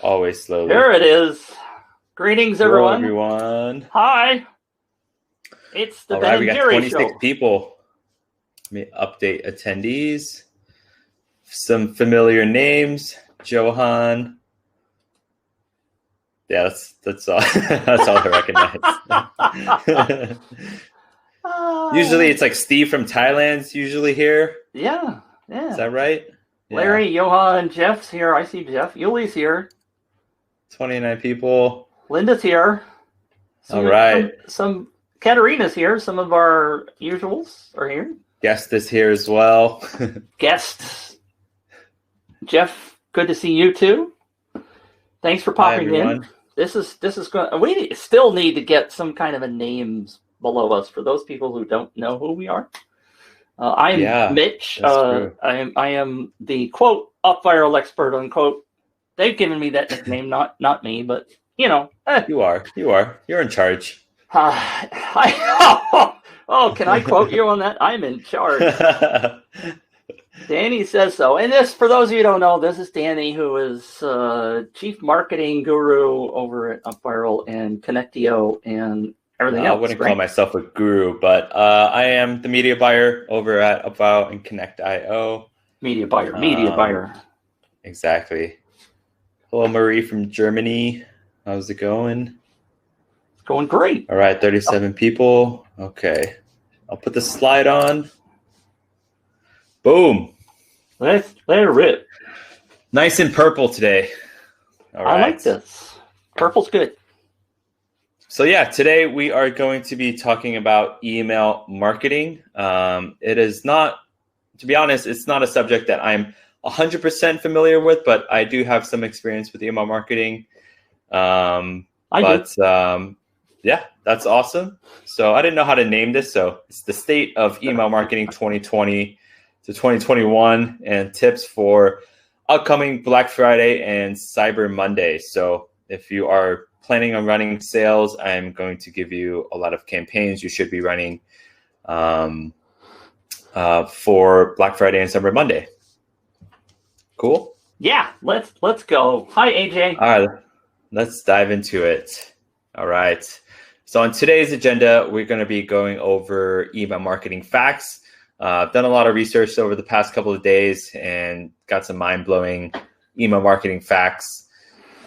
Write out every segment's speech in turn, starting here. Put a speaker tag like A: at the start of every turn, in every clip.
A: Always slowly.
B: Here it is. Greetings,
A: Hello,
B: everyone.
A: everyone.
B: Hi. It's the
A: All
B: Ben
A: right,
B: and
A: we got
B: Jerry
A: 26
B: show.
A: people. Let me update attendees. Some familiar names. Johan. Yeah, that's all. That's all I recognize. Usually, it's like Steve from Thailand's usually here.
B: Yeah.
A: Is that right?
B: Larry, Johan, Jeff's here. I see Jeff. Yuli's here.
A: 29 people.
B: Linda's here.
A: All right.
B: Some Katarina's here. Some of our usuals are here.
A: Guest is here as well.
B: Guests. Jeff, good to see you too. Thanks for popping in. This is going. We still need to get some kind of a names below us for those people who don't know who we are. I am Mitch. I am the quote UpViral expert unquote. They've given me that nickname, not me, but you know.
A: You are. You're in charge.
B: Can I quote you on that? I'm in charge. Danny says so. And this, for those of you who don't know, this is Danny, who is chief marketing guru over at UpViral and Connectio and everything else.
A: I wouldn't call myself a guru, but I am the media buyer over at UpViral and Connect.io.
B: Media buyer.
A: Exactly. Hello, Marie from Germany. How's it going?
B: It's going great.
A: All right, 37 people. Okay. I'll put the slide on. Boom.
B: Let it rip.
A: Nice and purple today. All right.
B: I like this. Purple's good.
A: So yeah, today we are going to be talking about email marketing. It is not, to be honest, it's not a subject that I'm 100% familiar with, but I do have some experience with email marketing. Yeah, that's awesome. So I didn't know how to name this. So it's the state of email marketing 2020 to 2021 and tips for upcoming Black Friday and Cyber Monday. So if you are planning on running sales, I'm going to give you a lot of campaigns you should be running for Black Friday and Cyber Monday. Cool?
B: Yeah, let's go. Hi, AJ.
A: All right, let's dive into it. All right. So on today's agenda, we're going to be going over email marketing facts. I've done a lot of research over the past couple of days and got some mind-blowing email marketing facts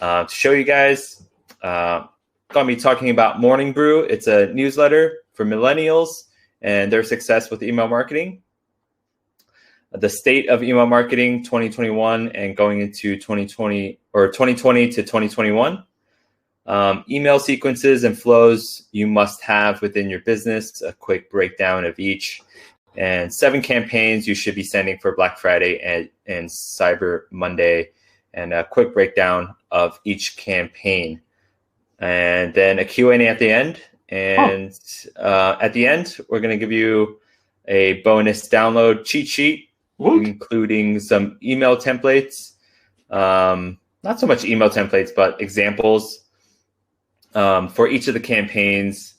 A: to show you guys. Going to be talking about Morning Brew. It's a newsletter for millennials and their success with email marketing. The state of email marketing 2021 and going into 2020 to 2021. Email sequences and flows you must have within your business, a quick breakdown of each, and 7 campaigns you should be sending for Black Friday and Cyber Monday, and a quick breakdown of each campaign. And then a Q&A at the end. And at the end, we're going to give you a bonus download cheat sheet, including some email templates. Not so much email templates, but examples for each of the campaigns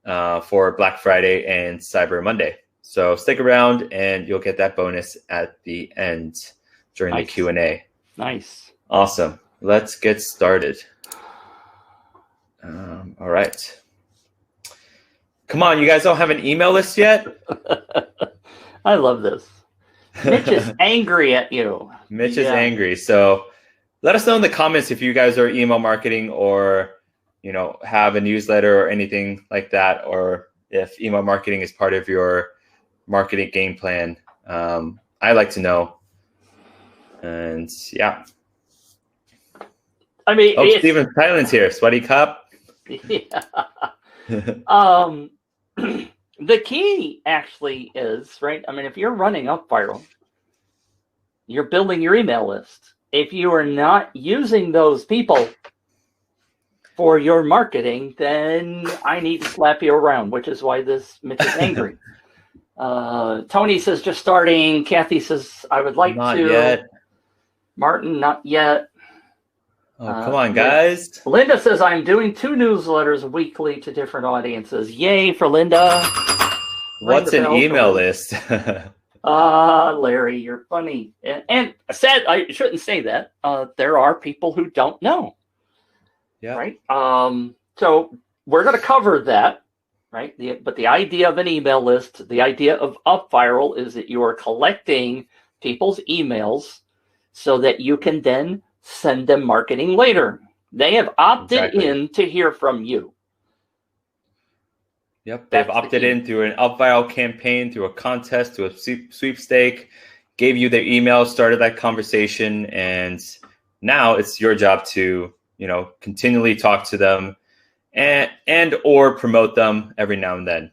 A: for Black Friday and Cyber Monday. So stick around and you'll get that bonus at the end during the Q&A.
B: Nice.
A: Awesome. Let's get started. All right. Come on, you guys don't have an email list yet?
B: I love this. Mitch is angry at you.
A: Mitch is angry. So let us know in the comments if you guys are email marketing or have a newsletter or anything like that, or if email marketing is part of your marketing game plan. I like to know. And yeah.
B: I mean,
A: Steven Thailand's here. Sweaty Cup.
B: Yeah. The key actually is, right? I mean, if you're running UpViral, you're building your email list. If you are not using those people for your marketing, then I need to slap you around, which is why Mitch is angry. Tony says just starting. Kathy says I would like
A: not
B: to.
A: Yet.
B: Martin, not yet.
A: Oh, come on, guys.
B: Linda says I'm doing 2 newsletters weekly to different audiences. Yay for Linda.
A: What's an email list?
B: Larry, you're funny. And I shouldn't say that. There are people who don't know.
A: Yeah.
B: Right. So we're going to cover that. Right. But the idea of an email list, the idea of UpViral is that you are collecting people's emails so that you can then send them marketing later. They have opted in to hear from you.
A: Yep, they've opted in through an UpViral campaign, through a contest, through a sweepstake, gave you their email, started that conversation, and now it's your job to, continually talk to them and or promote them every now and then.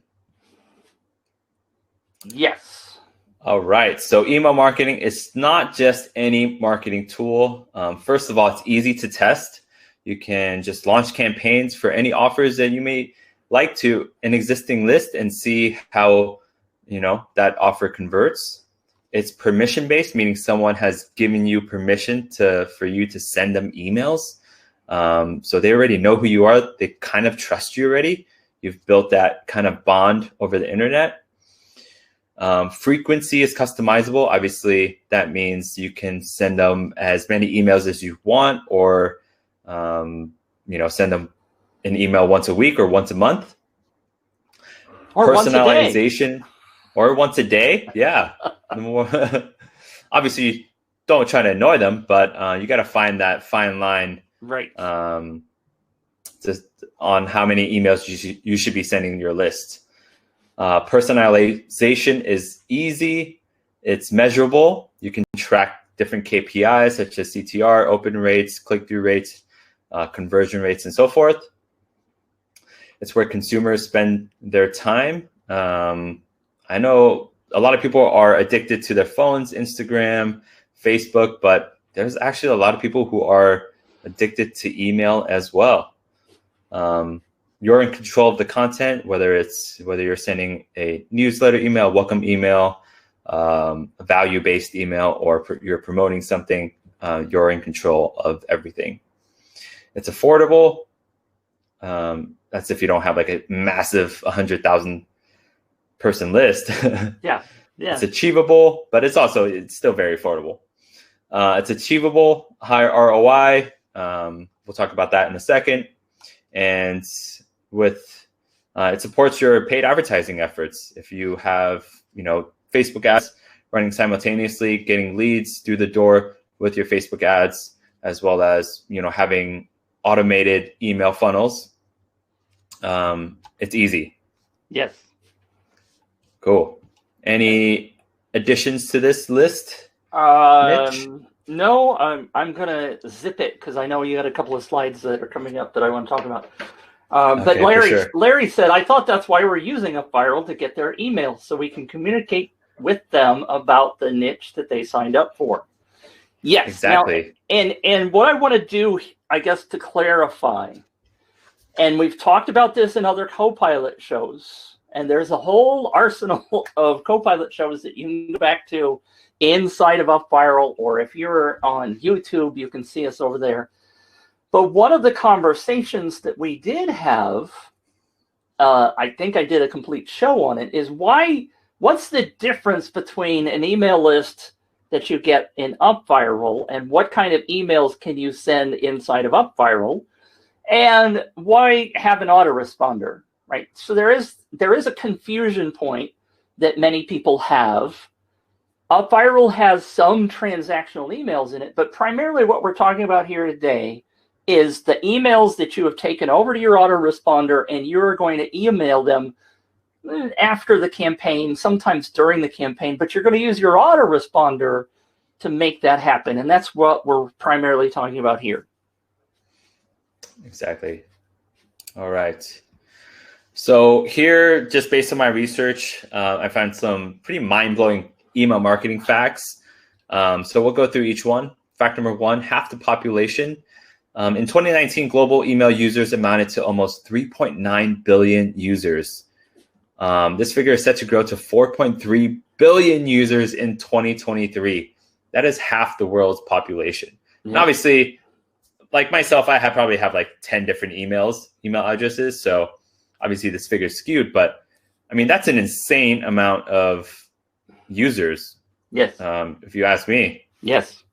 B: Yes.
A: All right. So email marketing is not just any marketing tool. First of all, it's easy to test. You can just launch campaigns for any offers that you may like to an existing list and see how, that offer converts. It's permission based, meaning someone has given you permission for you to send them emails. So they already know who you are. They kind of trust you already. You've built that kind of bond over the internet. Frequency is customizable. Obviously, that means you can send them as many emails as you want, or send them an email once a week or once a month.
B: Or
A: personalization, or once a day. Yeah. Obviously, you don't try to annoy them, but you got to find that fine line,
B: right?
A: Just on how many emails you should be sending your list. Personalization is easy. It's measurable. You can track different KPIs such as CTR, open rates, click-through rates, conversion rates, and so forth. It's where consumers spend their time. I know a lot of people are addicted to their phones, Instagram, Facebook, but there's actually a lot of people who are addicted to email as well. You're in control of the content, whether you're sending a newsletter email, welcome email, a value-based email, or you're promoting something, you're in control of everything. It's affordable. That's if you don't have like a massive 100,000 person list.
B: Yeah.
A: It's achievable, but it's still very affordable. It's achievable, higher ROI. We'll talk about that in a second. And it supports your paid advertising efforts. If you have, Facebook ads running simultaneously, getting leads through the door with your Facebook ads, as well as, having automated email funnels. It's easy.
B: Yes.
A: Cool. Any additions to this list?
B: Mitch? No, I'm gonna zip it because I know you had a couple of slides that are coming up that I want to talk about. But Larry said, I thought that's why we're using UpViral, to get their emails so we can communicate with them about the niche that they signed up for. Yes,
A: exactly.
B: Now, and what I want to do, I guess, to clarify, and we've talked about this in other Copilot shows, and there's a whole arsenal of Copilot shows that you can go back to inside of UpViral, or if you're on YouTube, you can see us over there. But one of the conversations that we did have, I think I did a complete show on it, is what's the difference between an email list that you get in UpViral and what kind of emails can you send inside of UpViral, and why have an autoresponder, right? So there is a confusion point that many people have. UpViral has some transactional emails in it, but primarily what we're talking about here today is the emails that you have taken over to your autoresponder, and you're going to email them after the campaign, sometimes during the campaign, but you're going to use your autoresponder to make that happen. And that's what we're primarily talking about here.
A: Exactly. All right. So here, just based on my research, I found some pretty mind-blowing email marketing facts. So we'll go through each one. Fact number one, half the population. In 2019, global email users amounted to almost 3.9 billion users. This figure is set to grow to 4.3 billion users in 2023. That is half the world's population. Yeah. And obviously, like myself, I probably have like 10 different email addresses. So obviously this figure is skewed, but I mean, that's an insane amount of users.
B: Yes.
A: If you ask me.
B: Yes.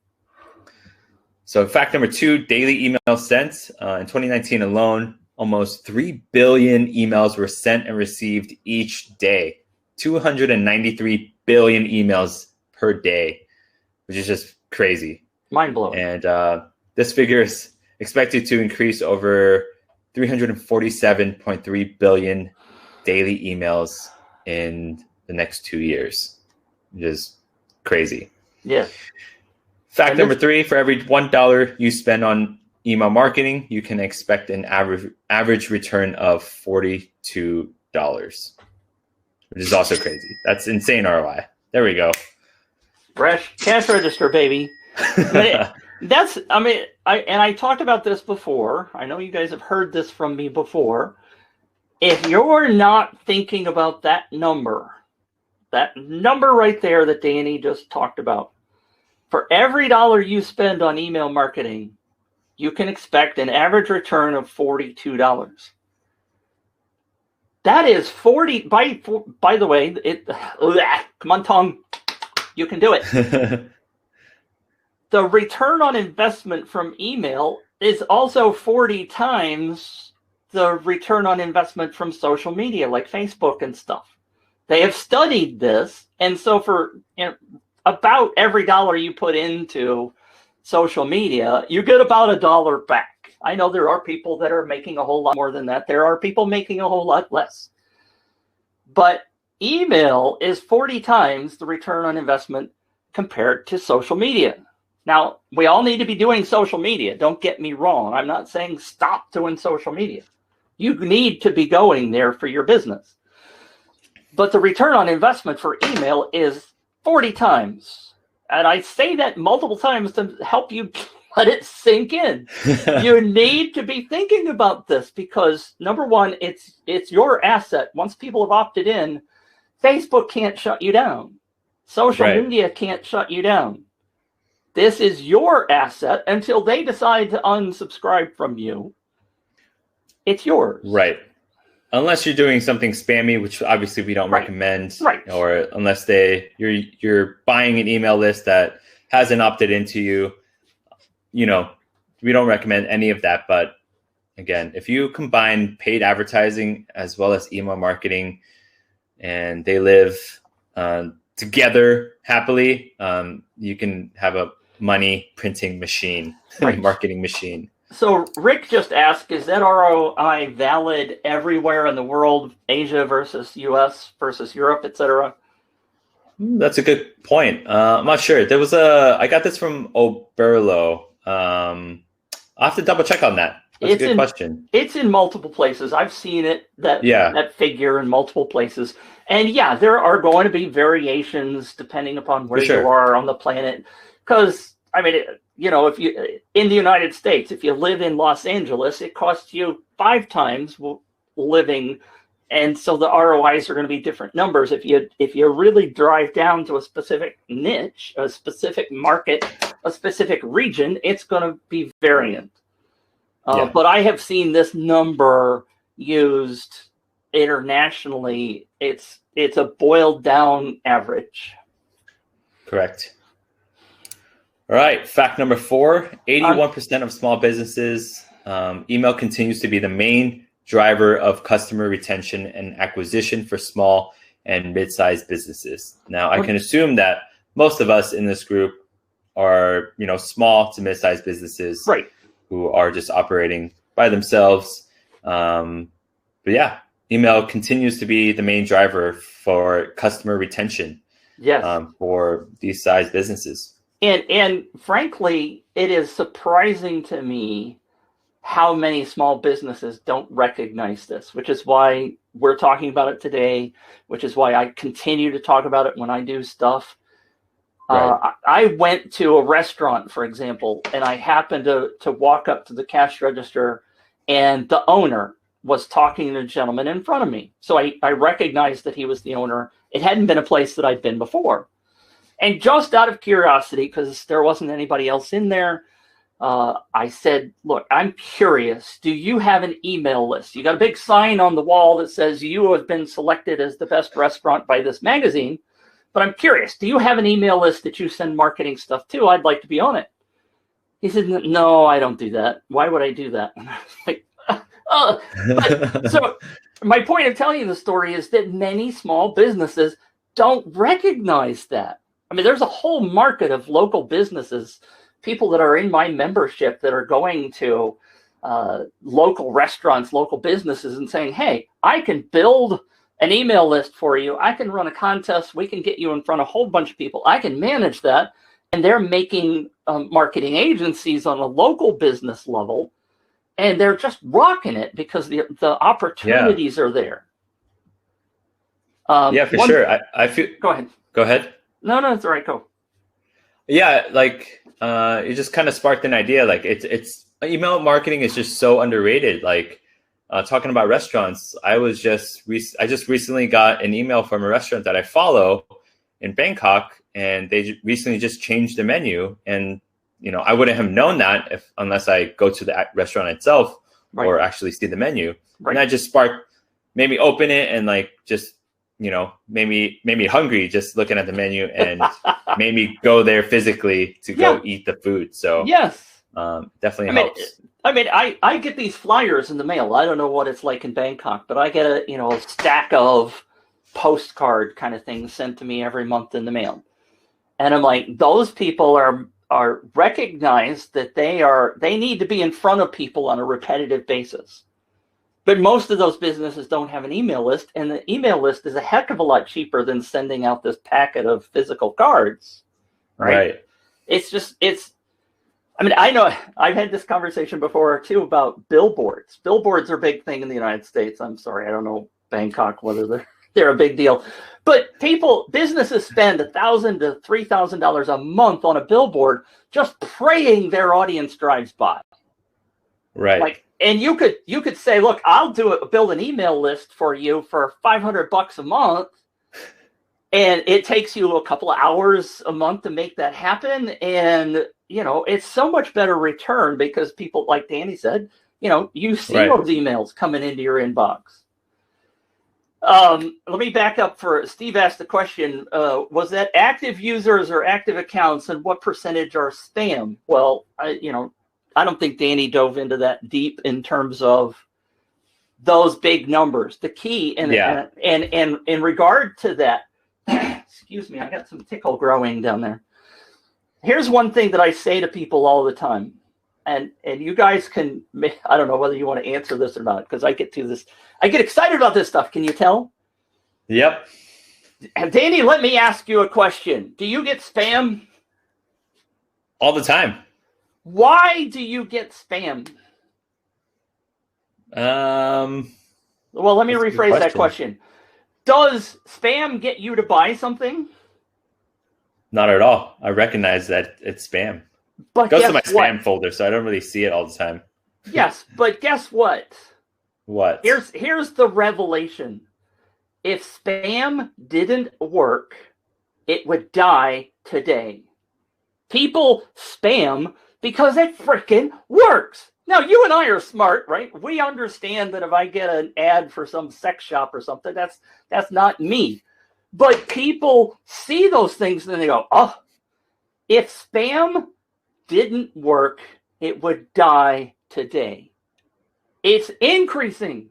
A: So fact number 2, daily emails sent. In 2019 alone, almost 3 billion emails were sent and received each day. 293 billion emails per day, which is just crazy.
B: Mind-blowing.
A: And this figure is expected to increase over 347.3 billion daily emails in the next 2 years, which is crazy.
B: Yes.
A: Fact number 3, for every $1 you spend on email marketing, you can expect an average return of $42, which is also crazy. That's insane ROI. There we go.
B: Fresh cash register, baby. I talked about this before. I know you guys have heard this from me before. If you're not thinking about that number right there that Danny just talked about, for every dollar you spend on email marketing, you can expect an average return of $42. That is 40. By the way, come on, tongue. You can do it. The return on investment from email is also 40 times the return on investment from social media like Facebook and stuff. They have studied this, and so for about every dollar you put into social media, you get about $1 back. I know there are people that are making a whole lot more than that. There are people making a whole lot less. But email is 40 times the return on investment compared to social media. Now, we all need to be doing social media. Don't get me wrong. I'm not saying stop doing social media. You need to be going there for your business. But the return on investment for email is 40 times. And I say that multiple times to help you let it sink in. You need to be thinking about this because, number one, it's your asset. Once people have opted in, Facebook can't shut you down. Social media can't shut you down. This is your asset until they decide to unsubscribe from you. It's yours.
A: Right. Unless you're doing something spammy, which obviously we don't recommend.
B: Right.
A: Or unless you're buying an email list that hasn't opted into you. We don't recommend any of that. But again, if you combine paid advertising as well as email marketing and they live together happily, you can have a money printing machine, marketing machine.
B: So Rick just asked, is that ROI valid everywhere in the world, Asia versus US versus Europe, etc.?
A: That's a good point. I'm not sure. I got this from UpViral. I'll have to double check on that. That's a good question.
B: It's in multiple places. I've seen it, that figure in multiple places. And yeah, there are going to be variations depending upon where you are on the planet. Because, if you in the United States, if you live in Los Angeles, it costs you 5 times living. And so the ROIs are going to be different numbers. If you really drive down to a specific niche, a specific market, a specific region, it's going to be variant. But I have seen this number used internationally. It's a boiled down average.
A: Correct. All right. Fact number 4, 81% of small businesses, email continues to be the main driver of customer retention and acquisition for small and mid-sized businesses. Now, I can assume that most of us in this group are, small to mid-sized businesses who are just operating by themselves. But yeah, email continues to be the main driver for customer retention for these size businesses.
B: And frankly, it is surprising to me how many small businesses don't recognize this, which is why we're talking about it today, which is why I continue to talk about it when I do stuff. I went to a restaurant, for example, and I happened to walk up to the cash register, and the owner was talking to a gentleman in front of me. So I recognized that he was the owner. It hadn't been a place that I'd been before. And just out of curiosity, because there wasn't anybody else in there, I said, look, I'm curious. Do you have an email list? You got a big sign on the wall that says you have been selected as the best restaurant by this magazine. but I'm curious, do you have an email list that you send marketing stuff to? I'd like to be on it. He said, no, I don't do that. Why would I do that? And I was like, so my point of telling you the story is that many small businesses don't recognize that. I mean, there's a whole market of local businesses, people that are in my membership that are going to local restaurants, local businesses and saying, hey, I can build an email list for you. I can run a contest. We can get you in front of a whole bunch of people. I can manage that. And they're making marketing agencies on a local business level. And they're just rocking it because the opportunities are there.
A: Yeah, for sure. I feel.
B: Go ahead.
A: Go ahead.
B: No, it's all right. Go.
A: Yeah, like it just kind of sparked an idea. Like it's email marketing is just so underrated. Like talking about restaurants, I just recently got an email from a restaurant that I follow in Bangkok, and they recently just changed the menu. And I wouldn't have known that unless I go to the restaurant itself or actually see the menu. Right. And that just made me open it and like just made me hungry just looking at the menu and made me go there physically to go eat the food. So
B: yes,
A: definitely helps.
B: I get these flyers in the mail. I don't know what it's like in Bangkok, but I get a stack of postcard kind of things sent to me every month in the mail. And I'm like, those people are recognized that they need to be in front of people on a repetitive basis. But most of those businesses don't have an email list, and the email list is a heck of a lot cheaper than sending out this packet of physical cards. Right. I know I've had this conversation before too about billboards. Billboards are a big thing in the United States. I'm sorry, I don't know Bangkok whether they're a big deal, but businesses spend $1,000 to $3,000 a month on a billboard just praying their audience drives by.
A: Right.
B: And you could say, look, I'll build an email list for you for $500 a month, and it takes you a couple of hours a month to make that happen. And it's so much better return because people, like Danny said, you see those emails coming into your inbox. Let me back up for Steve asked the question, was that active users or active accounts, and what percentage are spam? Well, I don't think Danny dove into that deep in terms of those big numbers. The key and in regard to that, excuse me, I got some tickle growing down there. Here's one thing that I say to people all the time, and you guys can, I don't know whether you want to answer this or not, because I get excited about this stuff. Can you tell?
A: Yep.
B: Danny, let me ask you a question. Do you get spam?
A: All the time.
B: Why do you get spam? Well, let me rephrase that question. Does spam get you to buy something?
A: Not at all. I recognize that it's spam.
B: But
A: it goes to my spam folder, so I don't really see it all the time.
B: Yes, but guess what?
A: What?
B: Here's the revelation. If spam didn't work, it would die today. People spam because it freaking works. Now, you and I are smart, right? We understand that if I get an ad for some sex shop or something, that's not me. But people see those things and they go, oh, if spam didn't work, it would die today. It's increasing.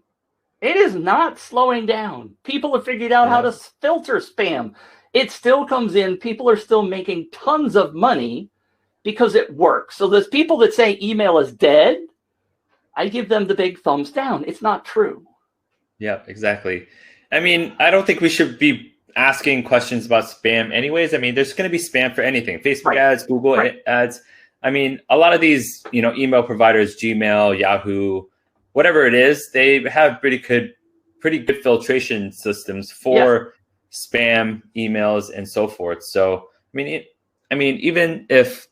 B: It is not slowing down. People have figured out how to filter spam. It still comes in. People are still making tons of money because it works. So there's people that say email is dead. I give them the big thumbs down. It's not true.
A: Yeah, exactly. I mean, I don't think we should be asking questions about spam anyways. I mean, there's going to be spam for anything. Facebook ads, Google ads. I mean, a lot of these, email providers, Gmail, Yahoo, whatever it is, they have pretty good filtration systems for spam emails and so forth. So, I mean, even if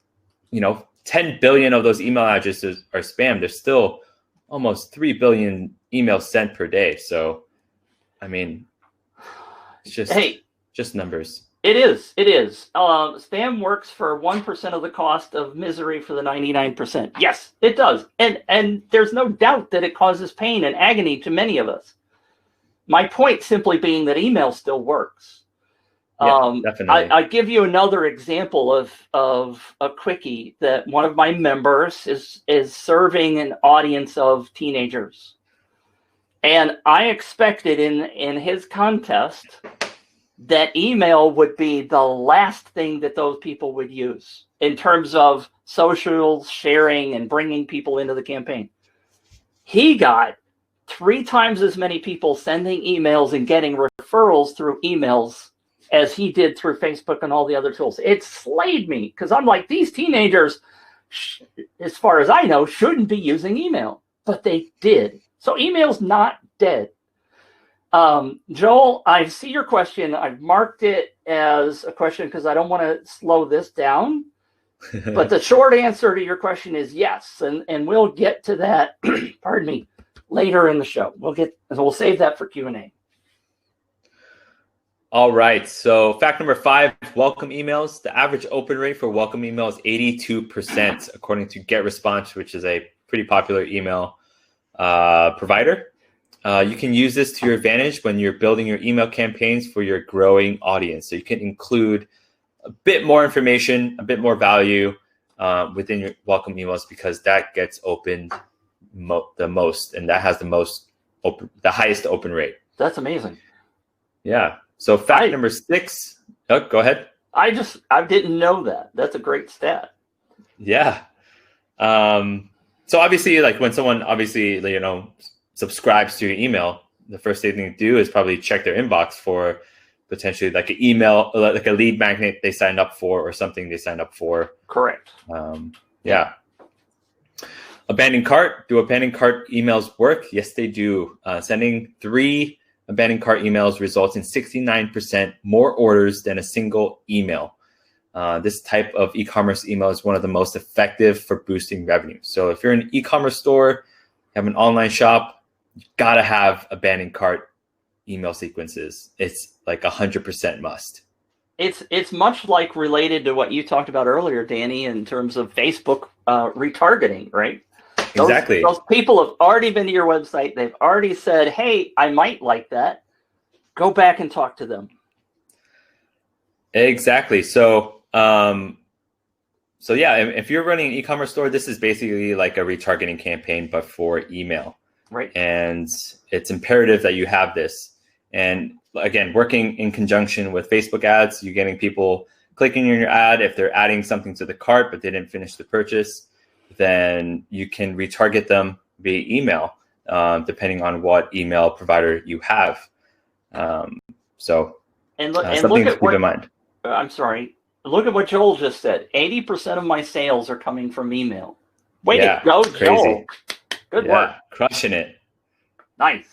A: 10 billion of those email addresses are spam, there's still almost 3 billion emails sent per day. So, I mean, it's just numbers.
B: It is. Spam works for 1% of the cost of misery for the 99%. Yes, it does. And there's no doubt that it causes pain and agony to many of us. My point simply being that email still works.
A: Definitely.
B: I give you another example of a quickie that one of my members is serving an audience of teenagers. And I expected in his contest that email would be the last thing that those people would use in terms of social sharing and bringing people into the campaign. He got 3 times as many people sending emails and getting referrals through emails as he did through Facebook and all the other tools. It slayed me because I'm like, these teenagers, as far as I know, shouldn't be using email, but they did. So email's not dead. Joel, I see your question. I've marked it as a question because I don't want to slow this down. But the short answer to your question is yes, and we'll get to that. Pardon me, later in the show. We'll save that for Q&A.
A: All right. So fact number 5: welcome emails. The average open rate for welcome email is 82%, according to GetResponse, which is a pretty popular email provider. You can use this to your advantage when you're building your email campaigns for your growing audience. So you can include a bit more information, a bit more value within your welcome emails because that gets opened the most, and that has the highest open rate.
B: That's amazing.
A: Yeah. So fact number 6. Oh, go ahead.
B: I didn't know that. That's a great stat.
A: Yeah. So obviously, like when someone subscribes to your email, the first thing they do is probably check their inbox for potentially like an email, like a lead magnet they signed up for or something they signed up for.
B: Correct.
A: Yeah. Abandoned cart. Do abandoned cart emails work? Yes, they do. Sending 3 abandoned cart emails results in 69% more orders than a single email. This type of e-commerce email is one of the most effective for boosting revenue. So if you're an e-commerce store, have an online shop, you gotta have abandoned cart email sequences. It's like 100% must.
B: It's much like related to what you talked about earlier, Danny, in terms of Facebook retargeting, right?
A: Exactly.
B: Those people have already been to your website. They've already said, hey, I might like that. Go back and talk to them.
A: Exactly. So yeah, if you're running an e-commerce store, this is basically like a retargeting campaign, but for email.
B: Right.
A: And it's imperative that you have this. And again, working in conjunction with Facebook ads, you're getting people clicking on your ad. If they're adding something to the cart, but they didn't finish the purchase, then you can retarget them via email, depending on what email provider you have.
B: Something
A: to keep in mind.
B: I'm sorry. Look at what Joel just said. 80% of my sales are coming from email. Way to go,
A: crazy.
B: Joel. Good work.
A: Crushing it.
B: Nice.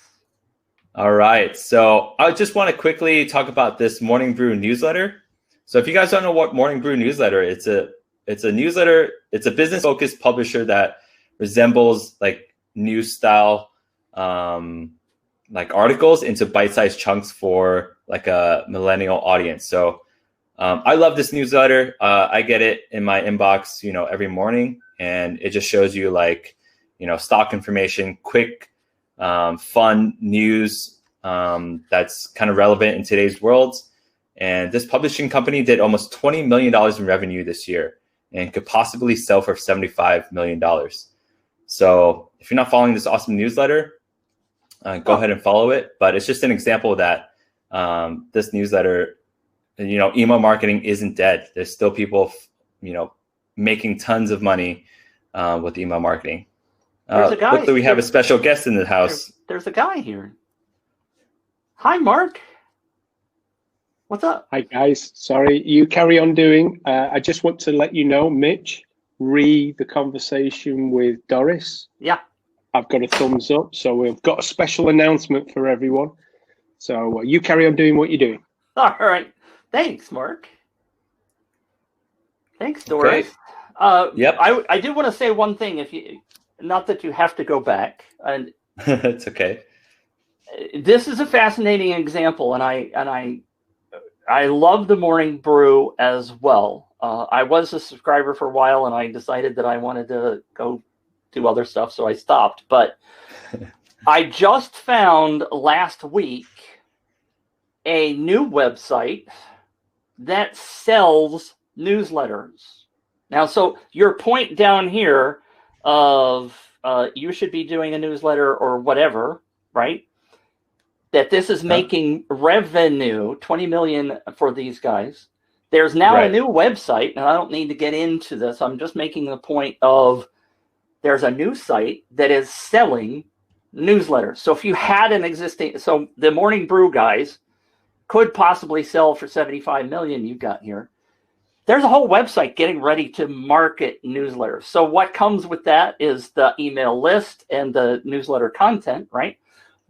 A: All right. So I just want to quickly talk about this Morning Brew newsletter. So if you guys don't know what Morning Brew newsletter, it's a newsletter. It's a business-focused publisher that resembles like news style, like articles into bite-sized chunks for like a millennial audience. So I love this newsletter. I get it in my inbox, every morning, and it just shows you like, stock information, quick, fun news that's kind of relevant in today's world. And this publishing company did almost $20 million in revenue this year and could possibly sell for $75 million. So if you're not following this awesome newsletter, go ahead and follow it. But it's just an example that this newsletter, email marketing isn't dead. There's still people, making tons of money with email marketing. Luckily, we have a special guest in the house.
B: There's a guy here. Hi, Mark. What's up?
C: Hi, guys. Sorry, you carry on doing. I just want to let you know, Mitch, the conversation with Doris.
B: Yeah.
C: I've got a thumbs up. So we've got a special announcement for everyone. So you carry on doing what you're doing.
B: All right. Thanks, Mark. Thanks, Doris.
A: Okay. Yep.
B: I do want to say one thing. Not that you have to go back. And
A: it's okay.
B: This is a fascinating example, and I love the Morning Brew as well. I was a subscriber for a while, and I decided that I wanted to go do other stuff, so I stopped. But I just found last week a new website that sells newsletters. Now, so your point down here of you should be doing a newsletter or whatever, right? That this is making revenue, 20 million for these guys. There's now a new website, and I don't need to get into this. I'm just making the point of there's a new site that is selling newsletters. So if you had an existing, so the Morning Brew guys could possibly sell for 75 million you got here. There's a whole website getting ready to market newsletters. So what comes with that is the email list and the newsletter content, right?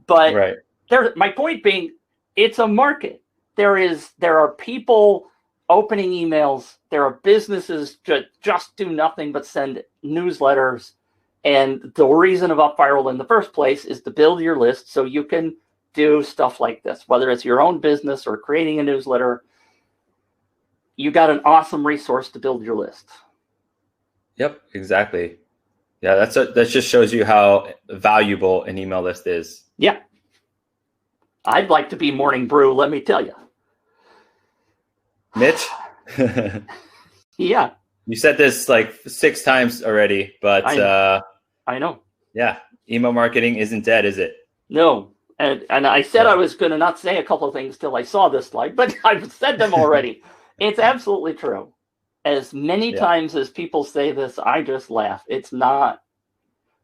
B: But my point being, it's a market. There are people opening emails. There are businesses that just do nothing but send newsletters. And the reason of UpViral in the first place is to build your list so you can do stuff like this, whether it's your own business or creating a newsletter. You got an awesome resource to build your list.
A: Yep, exactly. Yeah, that just shows you how valuable an email list is.
B: Yeah. I'd like to be Morning Brew, let me tell you.
A: Mitch?
B: Yeah.
A: You said this like 6 times already, but
B: I know.
A: Yeah, email marketing isn't dead, is it?
B: No. And I said I was going to not say a couple of things till I saw this slide, but I've said them already. It's absolutely true. As many times as people say this, I just laugh. It's not,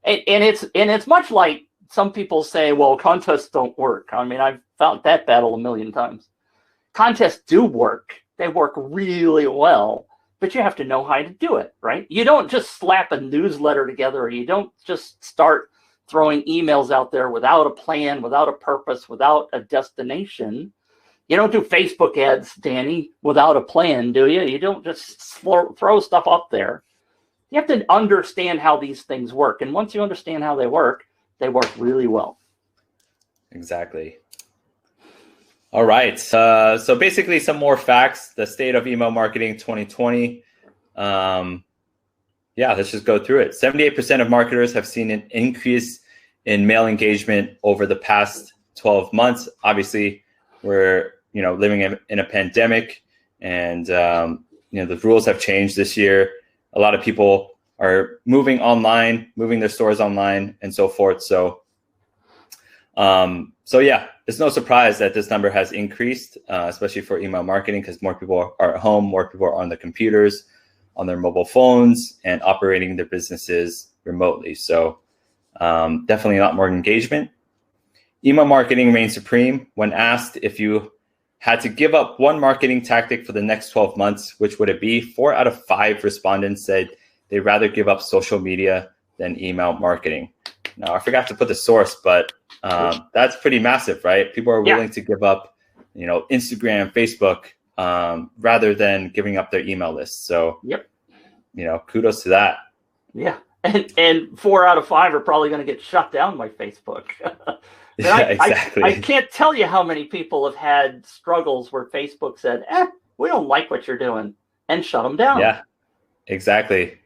B: and it's much like some people say, well, contests don't work. I mean, I've fought that battle a million times. Contests do work. They work really well, but you have to know how to do it, right? You don't just slap a newsletter together, or you don't just start throwing emails out there without a plan, without a purpose, without a destination. You don't do Facebook ads, Danny, without a plan, do you? You don't just throw stuff up there. You have to understand how these things work. And once you understand how they work really well. Exactly.
A: All right. So basically some more facts, the state of email marketing 2020. Let's just go through it. 78% of marketers have seen an increase in mail engagement over the past 12 months. Obviously, we're living in a pandemic, and the rules have changed this year. A lot of people are moving online, moving their stores online, and so forth. So it's no surprise that this number has increased, especially for email marketing, because more people are at home, more people are on the computers, on their mobile phones, and operating their businesses remotely. So definitely a lot more engagement. Email marketing reigns supreme. When asked if you had to give up one marketing tactic for the next 12 months, which would it be? 4 out of 5 respondents said they'd rather give up social media than email marketing. Now, I forgot to put the source, but that's pretty massive, right? People are willing to give up, Instagram, Facebook, rather than giving up their email list. So, kudos to that.
B: Yeah. And 4 out of 5 are probably going to get shut down by Facebook.
A: Exactly.
B: I can't tell you how many people have had struggles where Facebook said, we don't like what you're doing, and shut them down.
A: Yeah, exactly.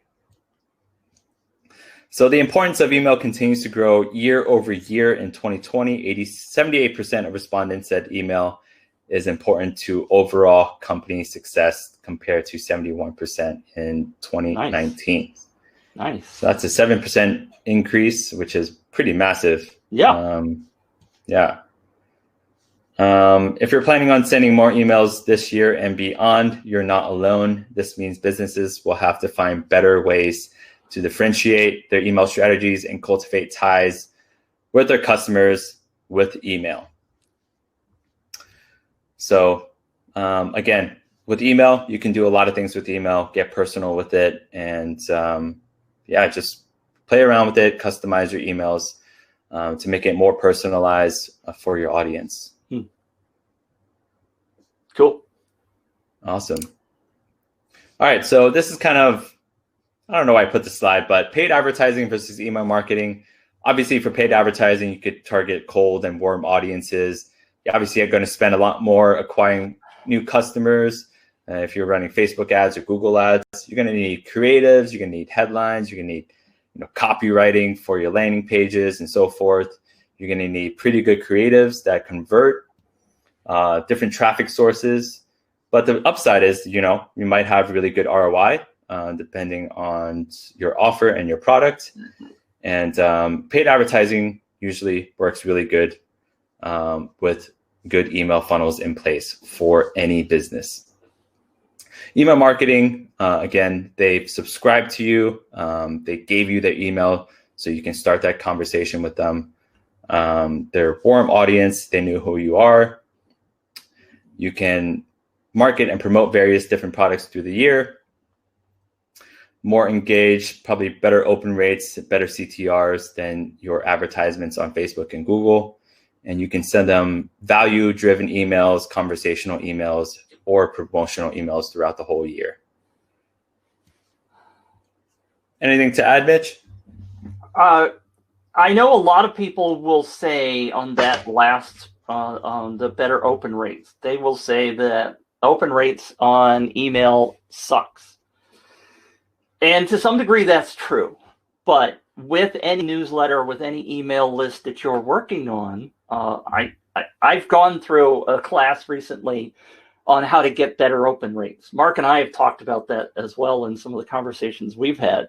A: So the importance of email continues to grow year over year. In 2020, 78% of respondents said email is important to overall company success, compared to 71% in 2019.
B: Nice.
A: So that's a 7% increase, which is pretty massive.
B: Yeah.
A: If you're planning on sending more emails this year and beyond, you're not alone. This means businesses will have to find better ways to differentiate their email strategies and cultivate ties with their customers with email. So again, with email, you can do a lot of things with email, get personal with it, and just play around with it, customize your emails to make it more personalized for your audience.
B: Cool.
A: Awesome. All right, so this is kind of, I don't know why I put the slide, but paid advertising versus email marketing. Obviously, for paid advertising, you could target cold and warm audiences. You obviously are going to spend a lot more acquiring new customers. If you're running Facebook ads or Google ads, you're going to need creatives, you're going to need headlines, you're going to need copywriting for your landing pages and so forth. You're going to need pretty good creatives that convert, different traffic sources. But the upside is, you might have really good ROI depending on your offer and your product. And paid advertising usually works really good with good email funnels in place for any business. Email marketing, again, they've subscribed to you. They gave you their email so you can start that conversation with them. They're a warm audience. They knew who you are. You can market and promote various different products through the year. More engaged, probably better open rates, better CTRs than your advertisements on Facebook and Google. And you can send them value-driven emails, conversational emails, or promotional emails throughout the whole year. Anything to add, Mitch?
B: I know a lot of people will say on that last, on the better open rates, they will say that open rates on email sucks. And to some degree, that's true. But with any newsletter, with any email list that you're working on, I've gone through a class recently on how to get better open rates. Mark and I have talked about that as well in some of the conversations we've had.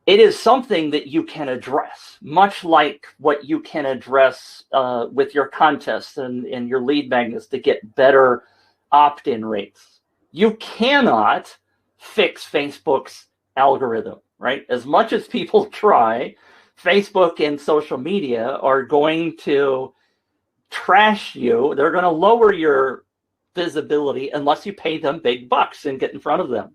B: It is something that you can address, much like what you can address with your contests and your lead magnets to get better opt-in rates. You cannot fix Facebook's algorithm, right? As much as people try, Facebook and social media are going to trash you. They're going to lower your visibility unless you pay them big bucks and get in front of them.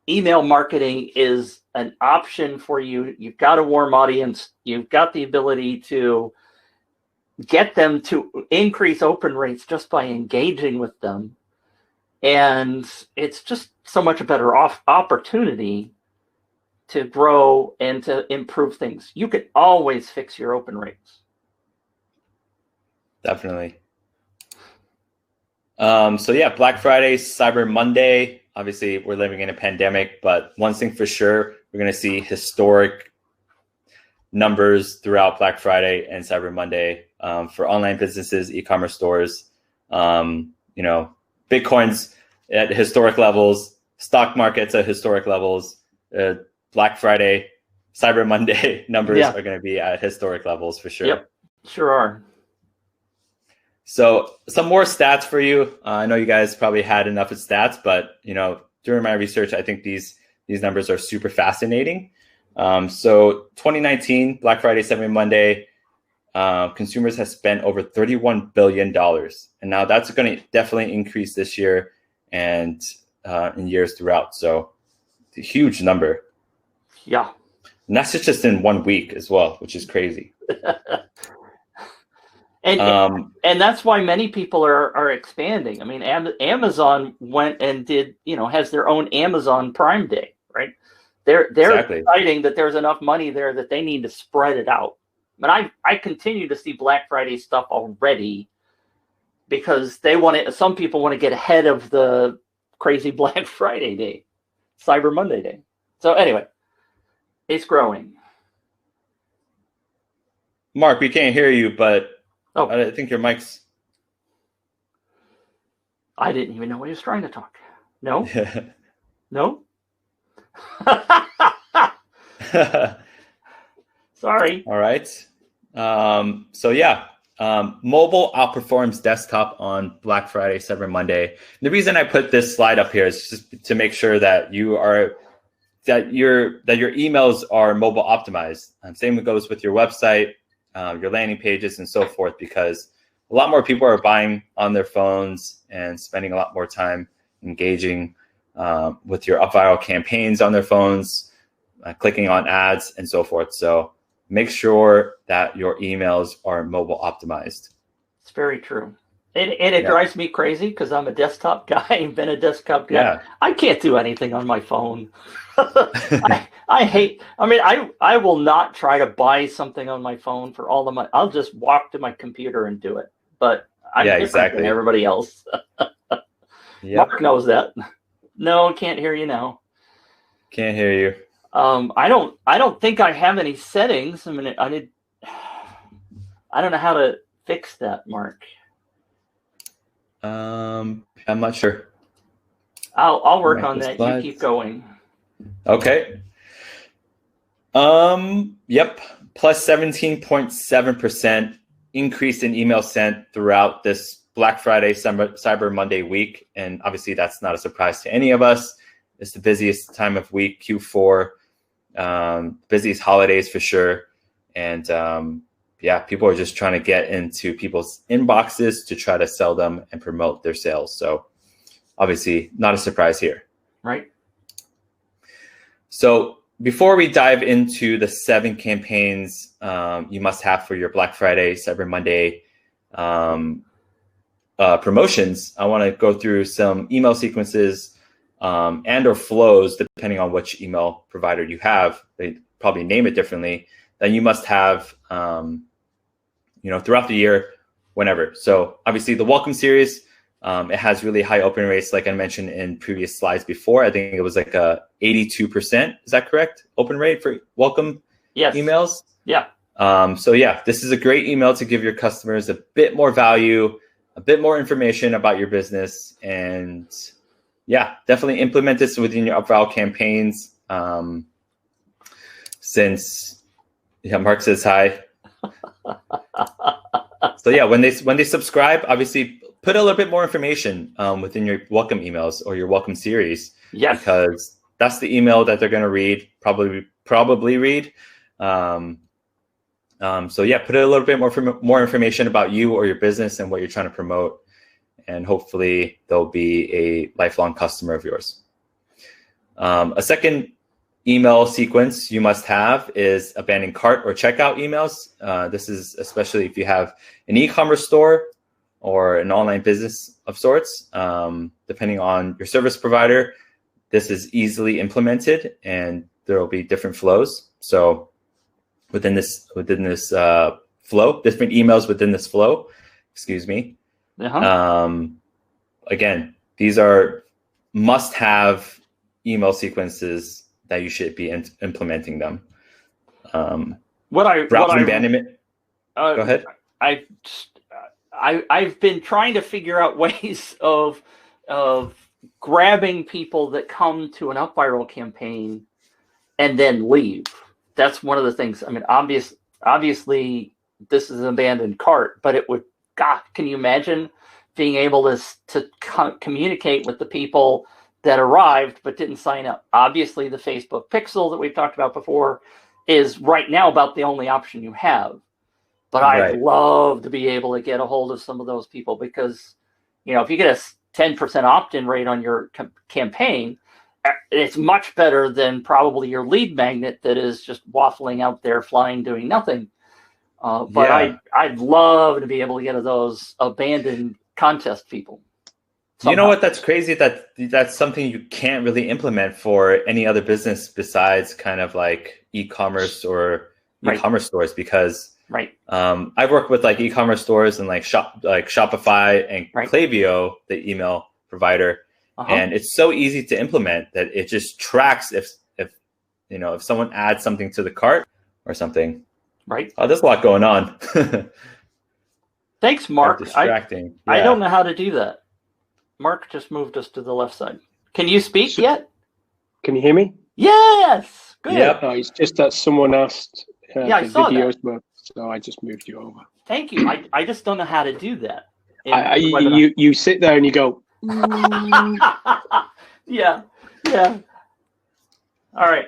B: Email marketing is an option for you. You've got a warm audience. You've got the ability to get them to increase open rates just by engaging with them. And it's just so much a better opportunity to grow and to improve things. You can always fix your open rates.
A: Definitely. So yeah, Black Friday, Cyber Monday. Obviously, we're living in a pandemic, but one thing for sure, we're going to see historic numbers throughout Black Friday and Cyber Monday for online businesses, e-commerce stores. Bitcoin's at historic levels, stock markets at historic levels. Black Friday, Cyber Monday numbers are going to be at historic levels for sure.
B: Yep, sure are.
A: So some more stats for you. I know you guys probably had enough of stats, but during my research, I think these numbers are super fascinating. So 2019 Black Friday, Cyber Monday, consumers have spent over $31 billion, and now that's going to definitely increase this year and in years throughout. So it's a huge number.
B: Yeah,
A: and that's just in 1 week as well, which is crazy.
B: And that's why many people are expanding. I mean, Amazon went and did, has their own Amazon Prime Day, right? They're
A: Exactly.
B: deciding that there's enough money there that they need to spread it out. But I continue to see Black Friday stuff already because some people want to get ahead of the crazy Black Friday day, Cyber Monday day. So anyway, it's growing.
A: Mark, we can't hear you, but I think your mic's...
B: I didn't even know he was trying to talk. No? No? Sorry.
A: All right. Mobile outperforms desktop on Black Friday, Cyber Monday. And the reason I put this slide up here is just to make sure that your emails are mobile optimized. And same goes with your website, your landing pages, and so forth, because a lot more people are buying on their phones and spending a lot more time engaging with your UpViral campaigns on their phones, clicking on ads, and so forth. So make sure that your emails are mobile optimized.
B: It's very true. And it drives me crazy because I'm a desktop guy. I've been a desktop guy.
A: Yeah.
B: I can't do anything on my phone. I will not try to buy something on my phone for all the money. I'll just walk to my computer and do it. But I'm different than everybody else. Mark knows that. No, can't hear you now.
A: Can't hear you.
B: I don't think I have any settings. I mean, I don't know how to fix that, Mark.
A: I'm not sure.
B: I'll work on that. You keep going.
A: Okay. Yep. Plus 17.7% increase in email sent throughout this Black Friday, Cyber Monday week. And obviously that's not a surprise to any of us. It's the busiest time of week, Q4, busiest holidays for sure. And yeah, people are just trying to get into people's inboxes to try to sell them and promote their sales. So obviously not a surprise here.
B: Right.
A: So before we dive into the 7 campaigns you must have for your Black Friday, Cyber Monday promotions, I want to go through some email sequences and or flows, depending on which email provider you have. They probably name it differently, that you must have throughout the year, whenever. So obviously the welcome series, it has really high open rates, like I mentioned in previous slides before. I think it was like a 82%. Is that correct? Open rate for welcome emails?
B: Yeah.
A: So yeah, this is a great email to give your customers a bit more value, a bit more information about your business. And yeah, definitely implement this within your UpViral campaigns. Since Mark says hi. So yeah, when they subscribe, obviously put a little bit more information within your welcome emails or your welcome series.
B: Yes.
A: Because that's the email that they're going to read, probably read. So yeah, put a little bit more information about you or your business and what you're trying to promote, and hopefully they'll be a lifelong customer of yours. A second email sequence you must have is abandoned cart or checkout emails. This is especially if you have an e-commerce store or an online business of sorts. Depending on your service provider, this is easily implemented, and there will be different flows. So within this flow, different emails within this flow, excuse me. Again, these are must-have email sequences that you should be implementing them. Abandonment. Go ahead.
B: I've been trying to figure out ways of grabbing people that come to an UpViral campaign and then leave. That's one of the things. I mean, obviously this is an abandoned cart, but it would. God, can you imagine being able to communicate with the people that arrived but didn't sign up? Obviously, the Facebook Pixel that we've talked about before is right now about the only option you have. But I'd love to be able to get a hold of some of those people, because, if you get a 10% opt-in rate on your campaign, it's much better than probably your lead magnet that is just waffling out there, flying, doing nothing. I'd love to be able to get to those abandoned contest people.
A: Somehow. You know what? That's crazy. That's something you can't really implement for any other business besides kind of like e-commerce or e-commerce stores, because I've worked with like e-commerce stores and like Shopify and Klaviyo, the email provider, and it's so easy to implement that it just tracks if someone adds something to the cart or something.
B: Right.
A: Oh, there's a lot going on.
B: Thanks, Mark.
A: Distracting.
B: I don't know how to do that. Mark just moved us to the left side. Can you speak yet?
C: Can you hear me?
B: Yes. Good.
A: Yep.
C: No, it's just that someone asked
B: I saw
C: videos
B: that.
C: were, so I just moved you over.
B: Thank you. I just don't know how to do that.
C: You sit there and you go.
B: Yeah. All right.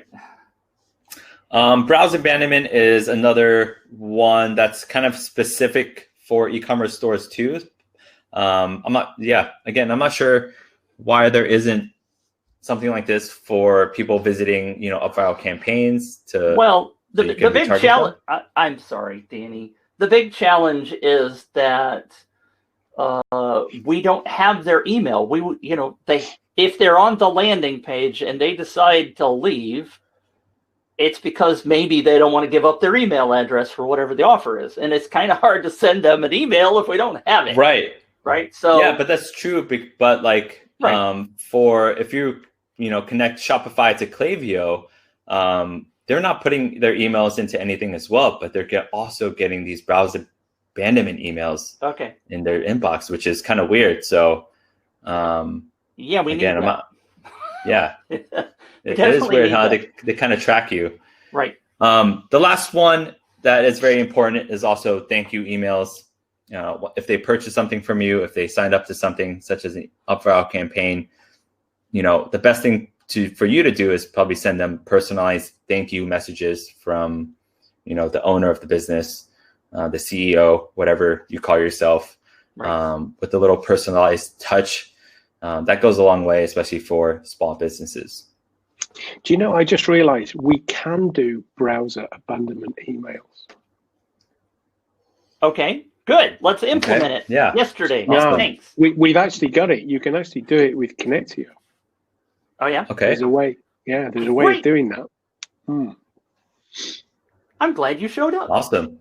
A: Browse abandonment is another one that's kind of specific for e-commerce stores too. I'm not sure why there isn't something like this for people visiting, UpViral campaigns to.
B: Well, the big challenge. I'm sorry, Danny. The big challenge is that we don't have their email. If they're on the landing page and they decide to leave, it's because maybe they don't want to give up their email address for whatever the offer is. And it's kind of hard to send them an email if we don't have it. Right. So
A: yeah, but that's true. But for if you connect Shopify to Klaviyo, they're not putting their emails into anything as well, but they're also getting these browse abandonment emails in their inbox, which is kind of weird. So,
B: yeah, we
A: again,
B: need that.
A: Yeah, it is weird how they kind of track you.
B: Right.
A: The last one that is very important is also thank you emails. If they purchase something from you, if they signed up to something such as an UpViral campaign, the best thing for you to do is probably send them personalized thank you messages from, the owner of the business, the CEO, whatever you call yourself, right. With a little personalized touch. That goes a long way, especially for small businesses.
C: Do you know, I just realized we can do browser abandonment emails.
B: Okay, good. Let's implement it.
A: Yeah.
B: Yesterday.
C: No,
B: thanks.
C: We've actually got it. You can actually do it with Connectio.
B: Oh, yeah?
A: Okay.
C: There's a way. Yeah, there's a way of doing that.
B: I'm glad you showed up.
A: Awesome.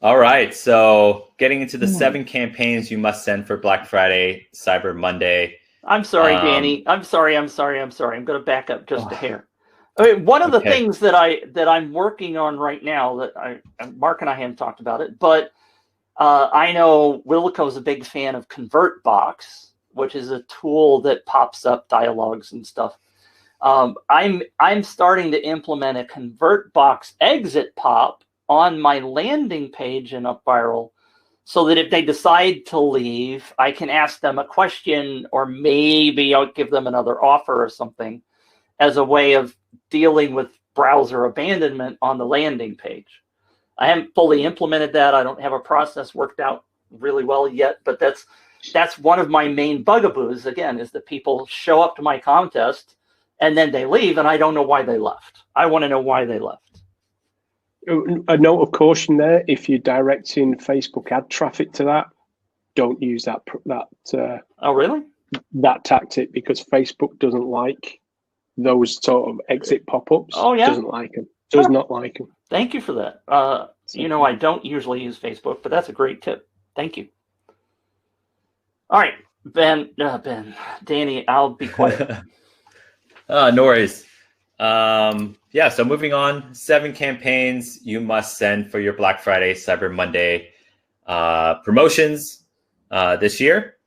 A: All right. So getting into the 7 campaigns you must send for Black Friday, Cyber Monday.
B: I'm sorry, Danny. I'm sorry. I'm going to back up just a hair. I mean, one of the things that I'm working on right now that Mark and I haven't talked about it, but I know Wilco's a big fan of ConvertBox, which is a tool that pops up dialogues and stuff. I'm starting to implement a ConvertBox exit pop on my landing page in UpViral, so that if they decide to leave, I can ask them a question, or maybe I'll give them another offer or something as a way of dealing with browser abandonment on the landing page. I haven't fully implemented that. I don't have a process worked out really well yet, but that's one of my main bugaboos, again, is that people show up to my contest and then they leave and I don't know why they left. I want to know why they left.
C: A note of caution there: if you're directing Facebook ad traffic to that, don't use that.
B: Oh, really?
C: That tactic, because Facebook doesn't like those sort of exit pop-ups.
B: Oh, yeah?
C: Doesn't like them. Does not like them.
B: Thank you for that. I don't usually use Facebook, but that's a great tip. Thank you. All right, Danny, I'll be quiet.
A: No worries. So moving on, 7 campaigns you must send for your Black Friday, Cyber Monday promotions this year.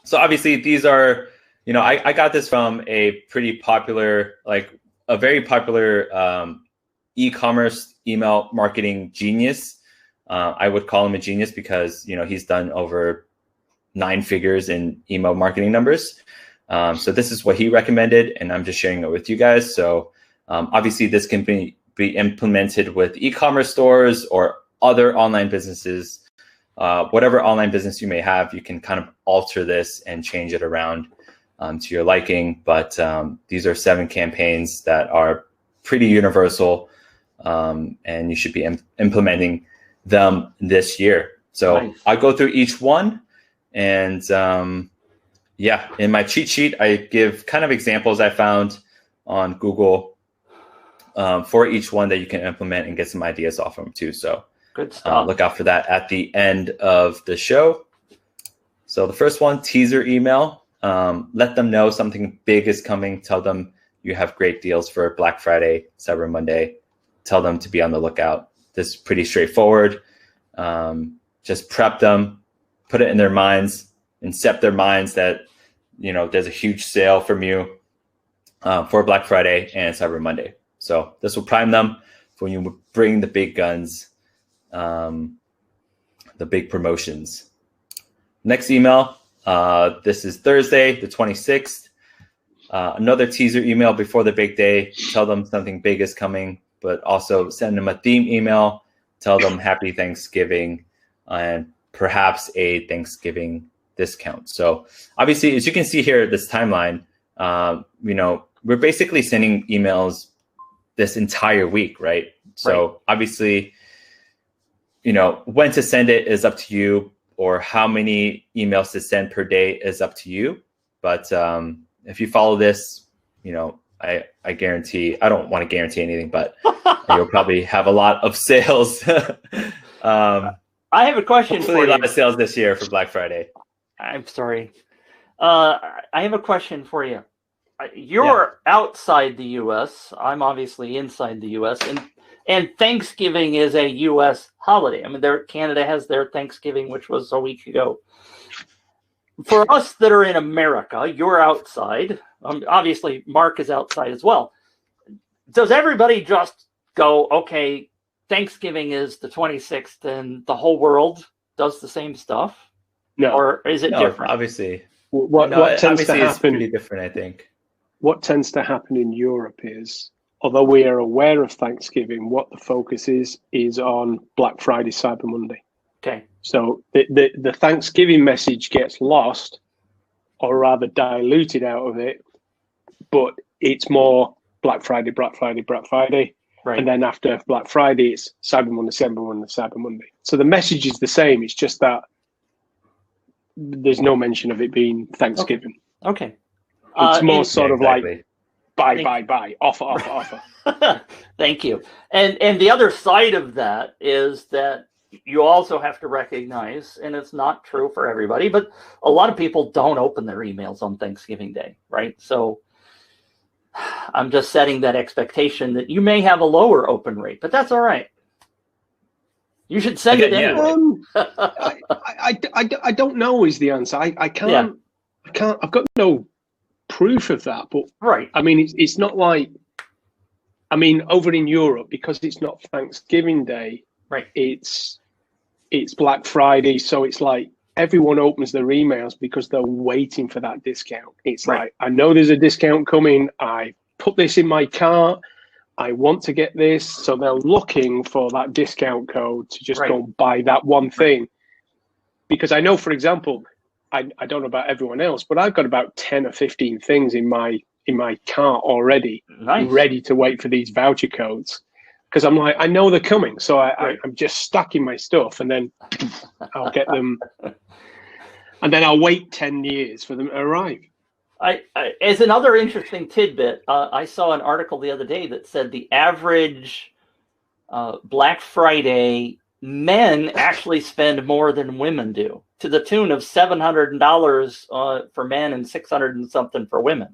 A: So obviously these are, I got this from a pretty popular, a very popular e-commerce email marketing genius. I would call him a genius because, he's done over 9 figures in email marketing numbers. So this is what he recommended, and I'm just sharing it with you guys. So obviously this can be implemented with e-commerce stores or other online businesses. Whatever online business you may have, you can kind of alter this and change it around to your liking. But these are 7 campaigns that are pretty universal, and you should be implementing them this year. So nice. I go through each one, and in my cheat sheet, I give kind of examples I found on Google for each one that you can implement and get some ideas off them too. So
B: good stuff.
A: Look out for that at the end of the show. So the first one, teaser email. Let them know something big is coming. Tell them you have great deals for Black Friday, Cyber Monday. Tell them to be on the lookout. This is pretty straightforward. Just prep them, put it in their minds, incept their minds that, there's a huge sale from you for Black Friday and Cyber Monday. So this will prime them for when you bring the big guns, the big promotions. Next email, this is Thursday, the 26th. Another teaser email before the big day. Tell them something big is coming, but also send them a theme email. Tell them Happy Thanksgiving and perhaps a Thanksgiving discount. So obviously, as you can see here, this timeline, we're basically sending emails this entire week, right? So obviously, when to send it is up to you, or how many emails to send per day is up to you. But if you follow this, I guarantee, I don't want to guarantee anything, but you'll probably have a lot of sales.
B: I have a question for you.
A: A lot of sales this year for Black Friday.
B: I'm sorry. I have a question for you. You're outside the U.S. I'm obviously inside the U.S. And And Thanksgiving is a U.S. holiday. I mean, Canada has their Thanksgiving, which was a week ago. For us that are in America, you're outside. Obviously, Mark is outside as well. Does everybody just go, okay, Thanksgiving is the 26th and the whole world does the same stuff?
C: No.
B: Or is it different?
A: Obviously.
C: What tends to happen?
A: It's pretty different, I think.
C: What tends to happen in Europe is, although we are aware of Thanksgiving, what the focus is on Black Friday, Cyber Monday.
B: Okay.
C: So the Thanksgiving message gets lost, or rather diluted out of it, but it's more Black Friday, Black Friday, Black Friday.
B: Right.
C: And then after Black Friday, it's Cyber Monday, Cyber Monday, Cyber Monday. So the message is the same. It's just that there's no mention of it being Thanksgiving.
B: Okay.
C: It's more sort of like buy, offer.
B: Thank you. And the other side of that is that you also have to recognize, and it's not true for everybody, but a lot of people don't open their emails on Thanksgiving Day, right? So I'm just setting that expectation that you may have a lower open rate, but that's all right. You should send it anyway.
C: I don't know is the answer. I can't. I've got no proof of that. But
B: right.
C: I mean, it's not like. I mean, over in Europe, because it's not Thanksgiving Day.
B: Right.
C: It's Black Friday, so it's like everyone opens their emails because they're waiting for that discount. It's like, I know there's a discount coming. I put this in my cart. I want to get this. So they're looking for that discount code to just go buy that one thing. Because I know, for example, I don't know about everyone else, but I've got about 10 or 15 things in my cart already, ready to wait for these voucher codes. Because I'm like, I know they're coming. So I'm just stacking my stuff, and then I'll get them. And then I'll wait 10 years for them to arrive.
B: As another interesting tidbit, I saw an article the other day that said the average Black Friday men actually spend more than women do, to the tune of $700 for men and $600 and something for women.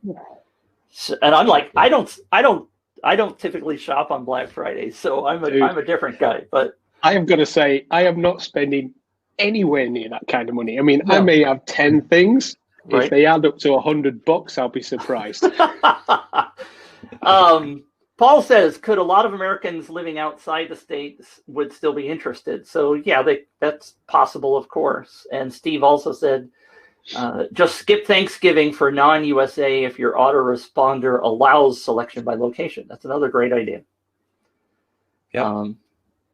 B: So, and I'm like, I don't typically shop on Black Friday, so I'm a different guy. But
C: I am going to say I am not spending anywhere near that kind of money. I mean, I may have 10 things. Right. If they add up to $100, I'll be surprised.
B: Paul says, could a lot of Americans living outside the States would still be interested? So yeah, that's possible, of course. And Steve also said, just skip Thanksgiving for non-USA if your autoresponder allows selection by location. That's another great idea.
A: Yeah.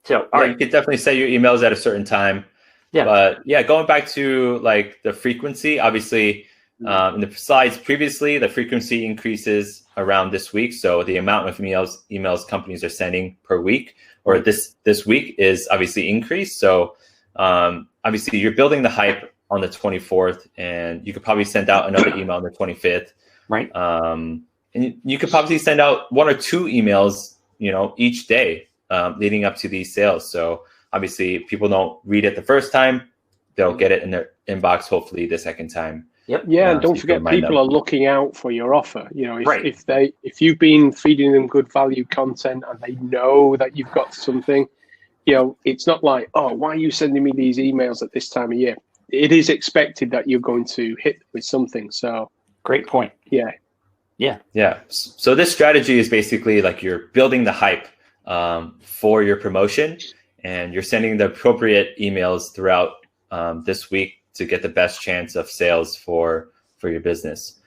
A: You could definitely set your emails at a certain time.
B: Yeah.
A: But yeah, going back to like the frequency, obviously, in the slides previously, the frequency increases around this week. So the amount of emails companies are sending per week, or this week, is obviously increased. So obviously, you're building the hype on the 24th, and you could probably send out another email on the 25th.
B: Right.
A: And you could probably send out 1 or 2 emails, each day leading up to these sales. So obviously, if people don't read it the first time, they'll get it in their inbox, hopefully the second time.
B: Yep.
C: Yeah, and don't forget, people are looking out for your offer. If you've been feeding them good value content and they know that you've got something, it's not like, oh, why are you sending me these emails at this time of year? It is expected that you're going to hit with something. So
B: great point.
A: Yeah. So this strategy is basically like you're building the hype for your promotion, and you're sending the appropriate emails throughout this week to get the best chance of sales for your business.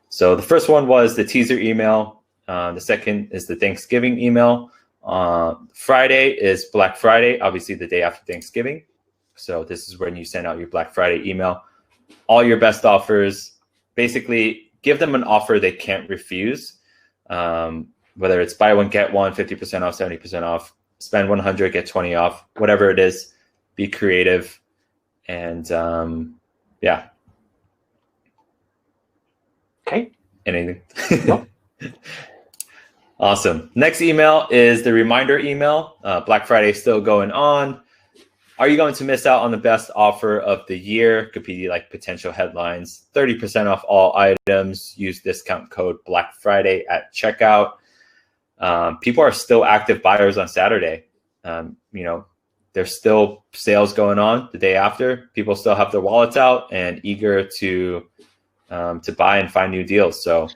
A: So the first one was the teaser email. The second is the Thanksgiving email. Friday is Black Friday, obviously the day after Thanksgiving. So this is when you send out your Black Friday email. All your best offers, basically give them an offer they can't refuse. Whether it's buy one, get one, 50% off, 70% off, spend 100, get 20 off, whatever it is, be creative. And yeah.
B: Okay.
A: Anything? Awesome. Next email is the reminder email. Black Friday is still going on. Are you going to miss out on the best offer of the year? Could be like potential headlines. 30% off all items. Use discount code Black Friday at checkout. people are still active buyers on Saturday. There's still sales going on the day after. People still have their wallets out and eager to buy and find new deals. So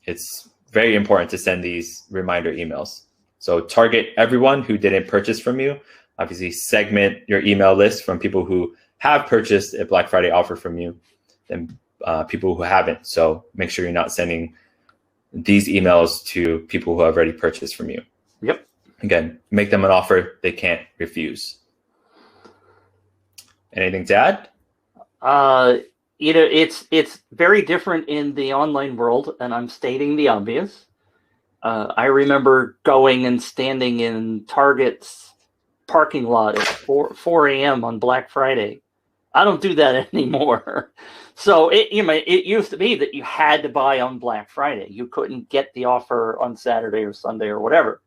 A: it's very important to send these reminder emails. So target everyone who didn't purchase from you. Obviously, segment your email list from people who have purchased a Black Friday offer from you and people who haven't. So make sure you're not sending these emails to people who have already purchased from you.
B: Yep.
A: Again, make them an offer they can't refuse. Anything to add?
B: It's very different in the online world, and I'm stating the obvious. I remember going and standing in Target's parking lot at 4 a.m. on Black Friday. I don't do that anymore. So it used to be that you had to buy on Black Friday. You couldn't get the offer on Saturday or Sunday or whatever.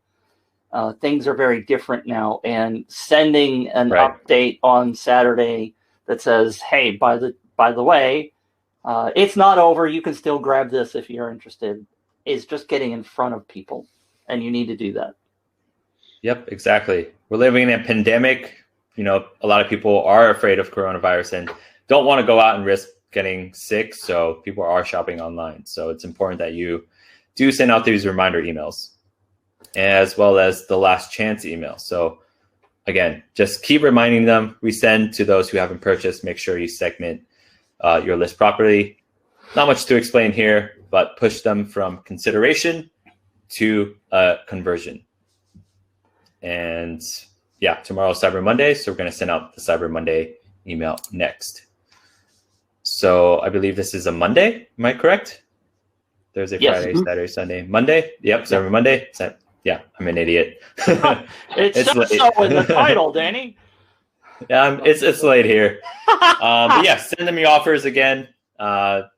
B: Things are very different now, and sending an update on Saturday that says, "Hey, by the way, it's not over. You can still grab this if you're interested," is just getting in front of people, and you need to do that.
A: Yep, exactly. We're living in a pandemic. A lot of people are afraid of coronavirus and don't want to go out and risk getting sick. So people are shopping online. So it's important that you do send out these reminder emails, as well as the last chance email. So again, just keep reminding them. We send to those who haven't purchased. Make sure you segment your list properly. Not much to explain here, but push them from consideration to conversion. And yeah, tomorrow's Cyber Monday, so we're going to send out the Cyber Monday email next. So I believe this is a Monday. Am I correct? Thursday,
B: yes.
A: Friday, Saturday, Sunday, Monday. Yep, Cyber Monday. Yeah, I'm an idiot.
B: It's so in the title, Danny.
A: Yeah, it's late here. But yeah, send them your offers again.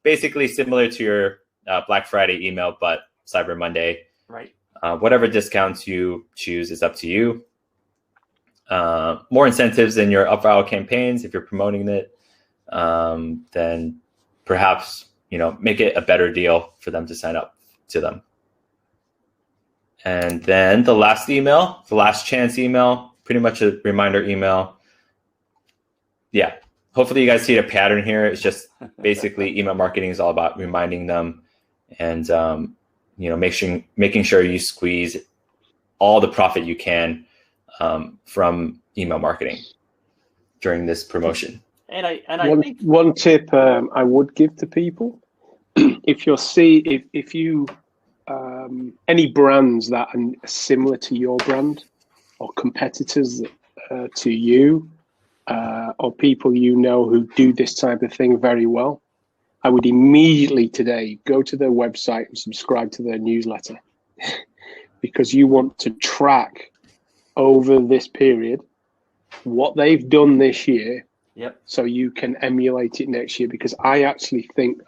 A: Basically similar to your Black Friday email, but Cyber Monday.
B: Right.
A: Whatever discounts you choose is up to you. More incentives in your UpViral campaigns. If you're promoting it, then perhaps, make it a better deal for them to sign up to them. And then the last email, the last chance email, pretty much a reminder email. Yeah. Hopefully you guys see a pattern here. It's just basically email marketing is all about reminding them and, making sure you squeeze all the profit you can from email marketing during this promotion.
B: And I think
C: one tip I would give to people, if you any brands that are similar to your brand or competitors to you or people who do this type of thing very well, I would immediately today go to their website and subscribe to their newsletter because you want to track over this period what they've done this year.
B: Yep.
C: So you can emulate it next year, because I actually think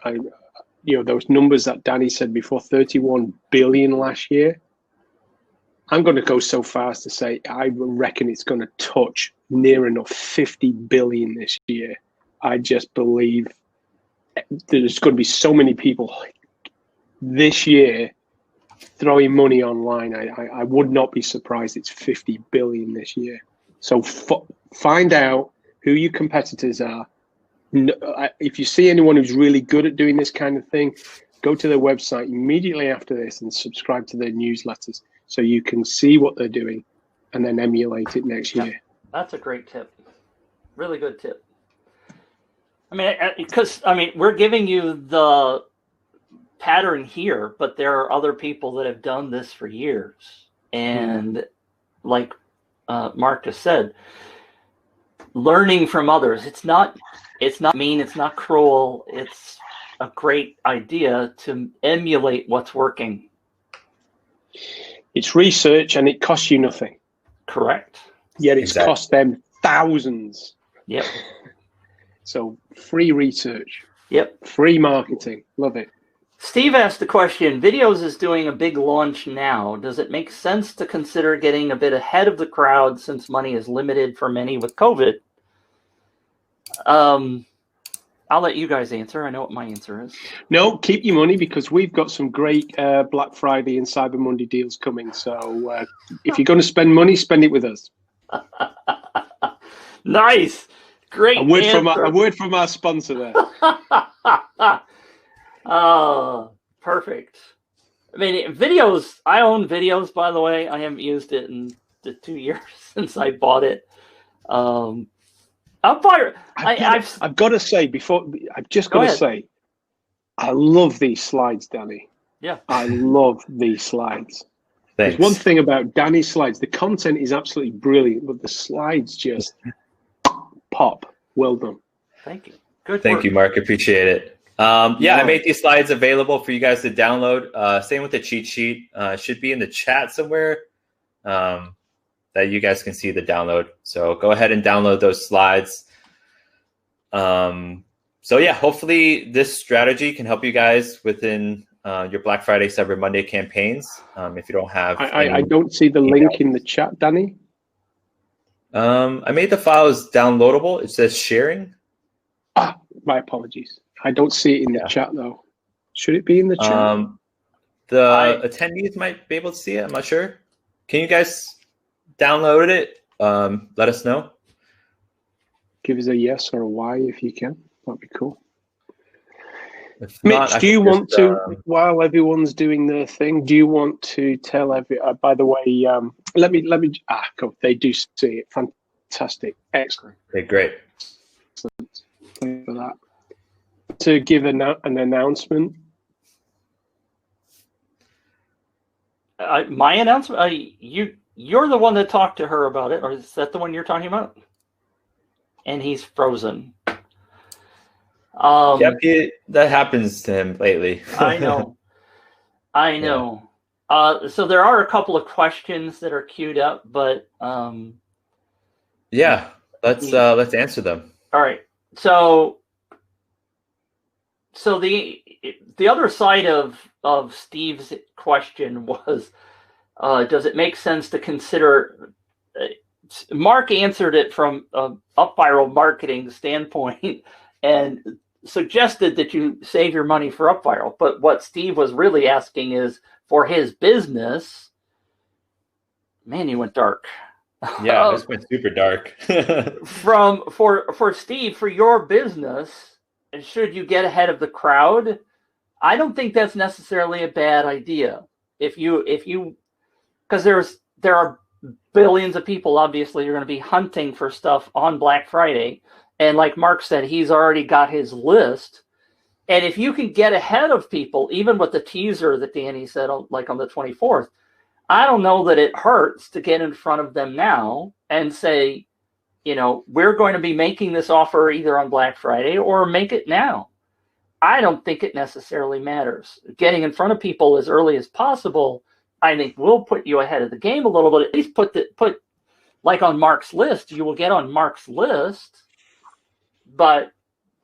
C: those numbers that Danny said before, 31 billion last year, I'm going to go so far as to say I reckon it's going to touch near enough 50 billion this year. I just believe there's going to be so many people this year throwing money online. I would not be surprised it's 50 billion this year. So find out who your competitors are. If you see anyone who's really good at doing this kind of thing, go to their website immediately after this and subscribe to their newsletters so you can see what they're doing and then emulate it next year.
B: That's a great tip. Really good tip. We're giving you the pattern here, but there are other people that have done this for years. And like Mark just said, learning from others. It's not mean, it's not cruel. It's a great idea to emulate what's working.
C: It's research and it costs you nothing.
B: Correct.
C: Yet it's cost them thousands.
B: Yep.
C: So free research.
B: Yep.
C: Free marketing. Love it.
B: Steve asked the question, Videos is doing a big launch now. Does it make sense to consider getting a bit ahead of the crowd since money is limited for many with COVID? I'll let you guys answer. I know what my answer is.
C: No, keep your money because we've got some great Black Friday and Cyber Monday deals coming. So if you're going to spend money, spend it with us.
B: Nice. Great
C: a word
B: answer.
C: from our sponsor there.
B: Oh, perfect. I mean, videos. I own videos, by the way. I haven't used it in the 2 years since I bought it. I've
C: got to say I love these slides, Danny.
B: Yeah,
C: I love these slides.
A: Thanks.
C: There's one thing about Danny's slides: the content is absolutely brilliant, but the slides just pop. Well done.
B: Thank you. Good.
A: Thank
B: work.
A: you, Mark. Appreciate it. I made these slides available for you guys to download. Same with the cheat sheet. Should be in the chat somewhere that you guys can see the download. So go ahead and download those slides. Hopefully this strategy can help you guys within your Black Friday, Cyber Monday campaigns. If you don't have,
C: I don't see the link in the chat, Danny.
A: I made the files downloadable. It says sharing.
C: My apologies. I don't see it in the chat though. Should it be in the chat?
A: The attendees might be able to see it. I'm not sure. Can you guys download it? Let us know.
C: Give us a yes or a Y if you can. That'd be cool.
A: Not,
C: Mitch, do you want to, while everyone's doing their thing, do you want to tell by the way, go. They do see it. Fantastic. Excellent.
A: Okay, great.
C: Thank you for that. To give an announcement.
B: My announcement? You're the one that talked to her about it, or is that the one you're talking about? And he's frozen.
A: Yep, that happens to him lately.
B: I know. So there are a couple of questions that are queued up, but
A: let's answer them.
B: All right. So the other side of Steve's question was, does it make sense to consider? Mark answered it from a UpViral marketing standpoint and suggested that you save your money for UpViral. But what Steve was really asking is for his business. Man, you went dark.
A: Yeah, this went super dark.
B: For Steve, for your business, should you get ahead of the crowd? I don't think that's necessarily a bad idea. Because there are billions of people, obviously, you're going to be hunting for stuff on Black Friday. And like Mark said, he's already got his list. And if you can get ahead of people, even with the teaser that Danny said, like on the 24th, I don't know that it hurts to get in front of them now and say, we're going to be making this offer either on Black Friday or make it now. I don't think it necessarily matters. Getting in front of people as early as possible, I think, will put you ahead of the game a little bit. At least put like on Mark's list. You will get on Mark's list. But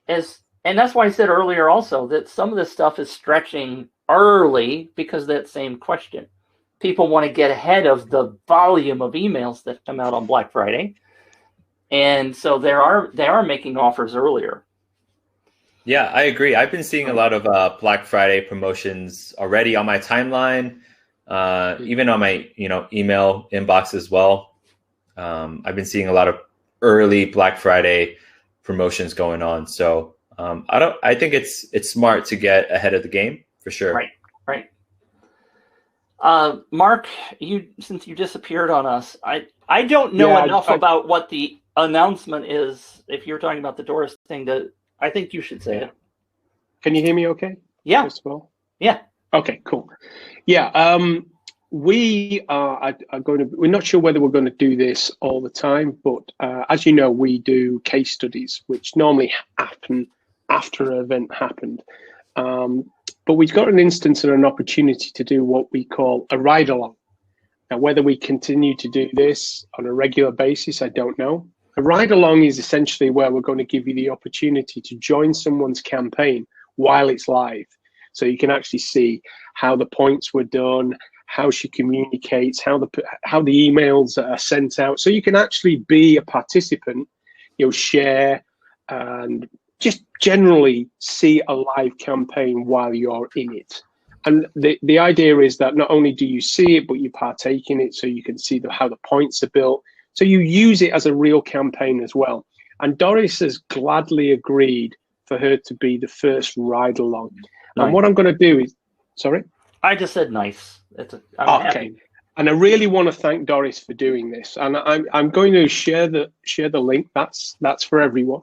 B: and that's why I said earlier also that some of this stuff is stretching early because of that same question. People want to get ahead of the volume of emails that come out on Black Friday. And so they are making offers earlier.
A: Yeah, I agree. I've been seeing a lot of Black Friday promotions already on my timeline, even on my email inbox as well. I've been seeing a lot of early Black Friday promotions going on. So I think it's smart to get ahead of the game for sure.
B: Right. Mark, since you disappeared on us, I don't know enough about what the announcement is. If you're talking about the Doris thing, I think you should say it.
C: Can you hear me okay?
B: Yeah.
C: First of all?
B: Yeah.
C: Okay, cool. Yeah, we are going to, we're not sure whether we're going to do this all the time, but as you know, we do case studies, which normally happen after an event happened. But we've got an instance and an opportunity to do what we call a ride-along. Now, whether we continue to do this on a regular basis, I don't know. A ride-along is essentially where we're going to give you the opportunity to join someone's campaign while it's live. So you can actually see how the points were done, how she communicates, how the emails are sent out. So you can actually be a participant, share and just generally see a live campaign while you're in it. And the idea is that not only do you see it, but you partake in it so you can see how the points are built. So you use it as a real campaign as well. And Doris has gladly agreed for her to be the first ride along. Nice. And what I'm going to do is, sorry?
B: I just said nice.
C: I'm happy. And I really want to thank Doris for doing this. And I'm going to share the link. That's for everyone.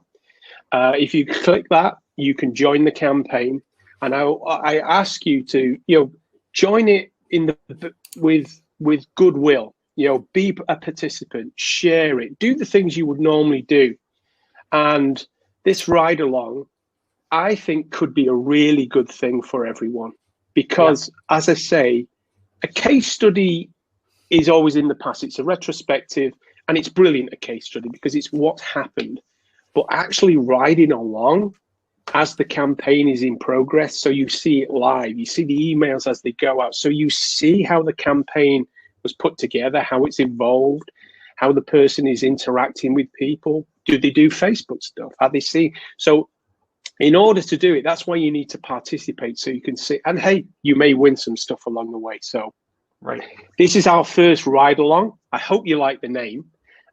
C: If you click that, you can join the campaign. And I ask you to, join it with goodwill. Be a participant, share it, do the things you would normally do. And this ride along, I think, could be a really good thing for everyone. Because, as I say, a case study is always in the past. It's a retrospective, and it's brilliant, a case study, because it's what's happened. But actually riding along as the campaign is in progress, so you see it live, you see the emails as they go out, so you see how the campaign was put together, how it's evolved, how the person is interacting with people. Do they do Facebook stuff? How they see? So in order to do it, that's why you need to participate, so you can see. And hey, you may win some stuff along the way. So this is our first ride along. I hope you like the name.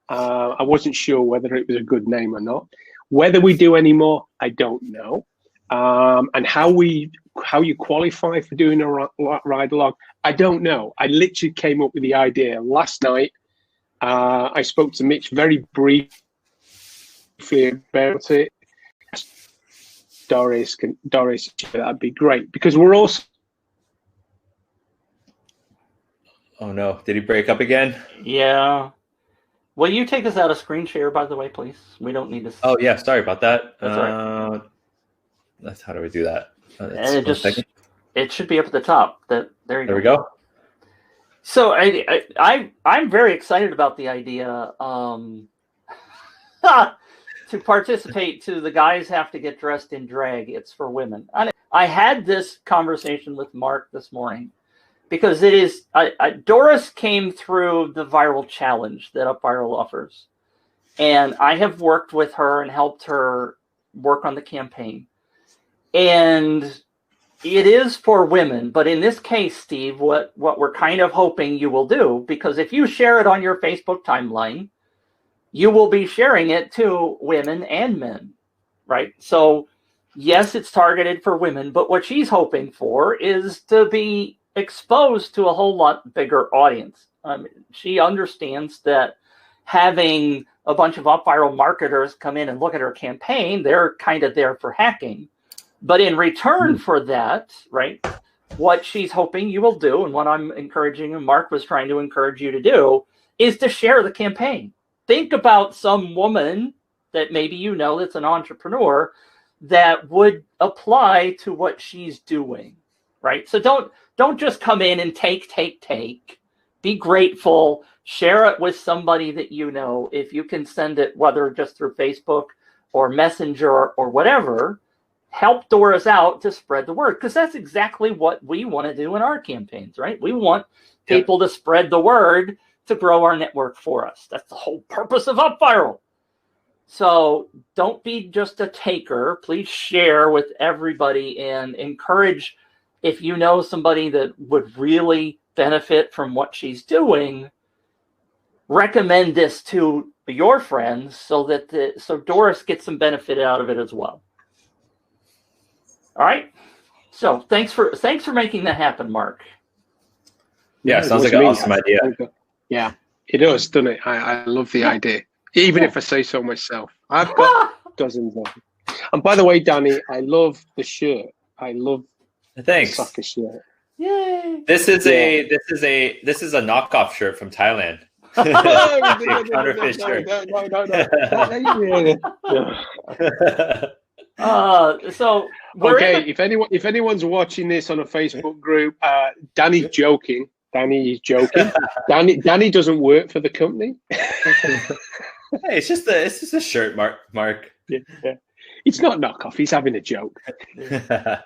C: I wasn't sure whether it was a good name or not. Whether we do any more, I don't know. And how you qualify for doing a ride along, I don't know. I literally came up with the idea last night. I spoke to Mitch very briefly about it. Doris, that'd be great, because we're also.
A: Oh no! Did he break up again?
B: Yeah. Will you take us out of screen share, by the way, please? We don't need to.
A: Oh yeah, sorry about that.
B: That's all right.
A: That's how do we do that?
B: And it should be up at the top. There you go.
A: There we go.
B: So I'm very excited about the idea to participate. To the guys have to get dressed in drag. It's for women. I had this conversation with Mark this morning. Because it is, Doris came through the viral challenge that UpViral offers. And I have worked with her and helped her work on the campaign. And it is for women. But in this case, Steve, what we're kind of hoping you will do, because if you share it on your Facebook timeline, you will be sharing it to women and men, right? So yes, it's targeted for women, but what she's hoping for is to be exposed to a whole lot bigger audience. She understands that having a bunch of UpViral marketers come in and look at her campaign, they're kind of there for hacking. But in return for that, right, what she's hoping you will do, and what I'm encouraging, and Mark was trying to encourage you to do, is to share the campaign. Think about some woman that maybe you know that's an entrepreneur that would apply to what she's doing, right? So don't just come in and take. Be grateful. Share it with somebody that you know. If you can send it, whether just through Facebook or Messenger or whatever, help Doris out to spread the word. Because that's exactly what we want to do in our campaigns, right? We want people to spread the word to grow our network for us. That's the whole purpose of UpViral. So don't be just a taker. Please share with everybody and encourage. If you know somebody that would really benefit from what she's doing, recommend this to your friends so that so Doris gets some benefit out of it as well. All right. So thanks for making that happen, Mark.
A: Yeah, sounds like an awesome idea.
C: Yeah, it does, doesn't it? I love the idea. Even if I say so myself. I've got dozens of them. And by the way, Danny, I love the shirt. I love
A: Thanks.
C: Soccer shirt.
B: Yay!
A: This is a knockoff shirt from Thailand. Counterfeit shirt.
B: So
C: okay, if anyone's watching this on a Facebook group, Danny's joking. Danny is joking. Danny doesn't work for the company.
A: Hey, it's just a shirt, Mark.
C: Yeah. It's not knockoff. He's having a joke. It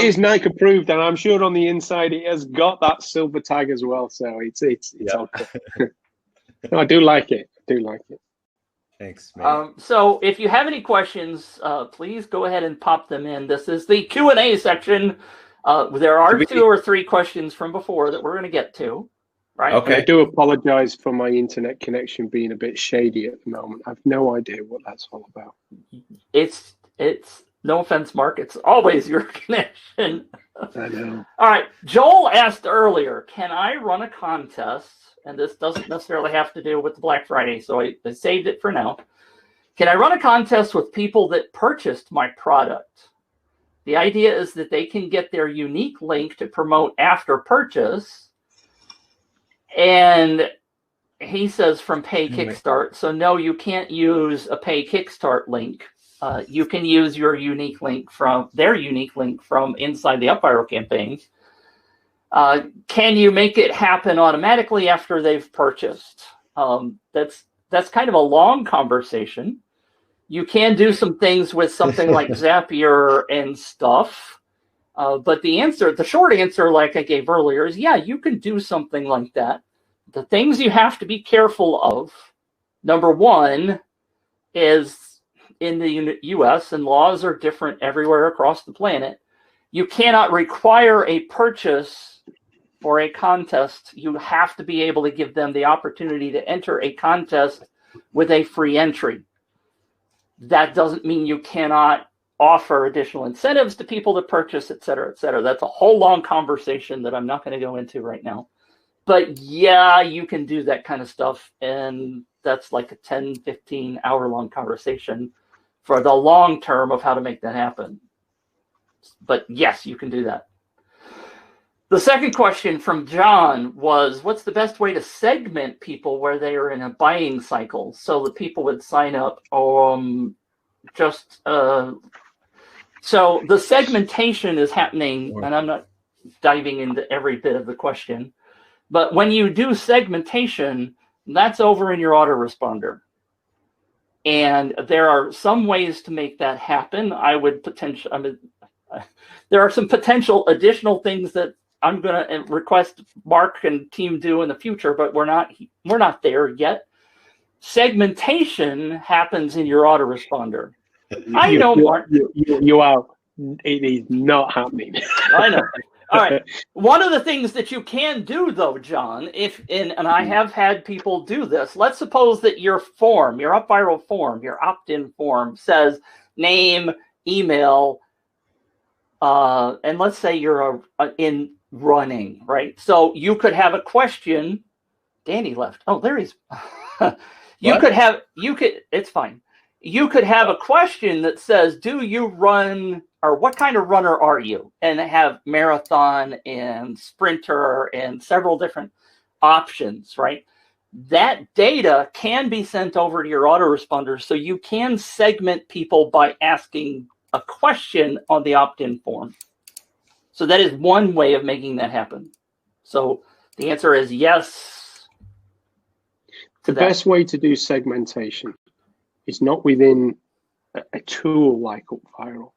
C: is Nike approved, and I'm sure on the inside it has got that silver tag as well. So it's okay. No, I do like it.
A: Thanks, mate.
B: So if you have any questions, please go ahead and pop them in. This is the Q&A section. There are 2 or 3 questions from before that we're going to get to. Right.
A: Okay.
C: And I do apologize for my internet connection being a bit shady at the moment. I've no idea what that's all about.
B: It's no offense, Mark. It's always your connection.
C: I know.
B: All right. Joel asked earlier, can I run a contest? And this doesn't necessarily have to do with the Black Friday, so I saved it for now. Can I run a contest with people that purchased my product? The idea is that they can get their unique link to promote after purchase. And he says from Pay Kickstart. So no, you can't use a Pay Kickstart link. You can use your unique link from their unique link from inside the UpViral campaign. Can you make it happen automatically after they've purchased? That's kind of a long conversation. You can do some things with something like Zapier and stuff. But the short answer, like I gave earlier, is yeah, you can do something like that. The things you have to be careful of, number one, is in the US, and laws are different everywhere across the planet, you cannot require a purchase for a contest. You have to be able to give them the opportunity to enter a contest with a free entry. That doesn't mean you cannot offer additional incentives to people to purchase, et cetera, et cetera. That's a whole long conversation that I'm not going to go into right now. But yeah, you can do that kind of stuff. And that's like a 10, 15 hour long conversation for the long term of how to make that happen. But yes, you can do that. The second question from John was, what's the best way to segment people where they are in a buying cycle so that people would sign up? So the segmentation is happening, and I'm not diving into every bit of the question, but when you do segmentation, that's over in your autoresponder. And there are some ways to make that happen. There are some potential additional things that I'm going to request Mark and team do in the future, but we're not there yet. Segmentation happens in your autoresponder. I know, Mark.
C: You are. It is not happening.
B: I know. All right. One of the things that you can do, though, John, and I have had people do this. Let's suppose that your form, your UpViral form, your opt-in form says name, email, and let's say you're in running, right? So you could have a question. Danny left. Oh, there he's. It's fine. You could have a question that says, do you run, or what kind of runner are you? And have marathon and sprinter and several different options, right? That data can be sent over to your autoresponder, so you can segment people by asking a question on the opt-in form. So that is one way of making that happen. So the answer is yes.
C: The best way to do segmentation is not within a tool like UpViral.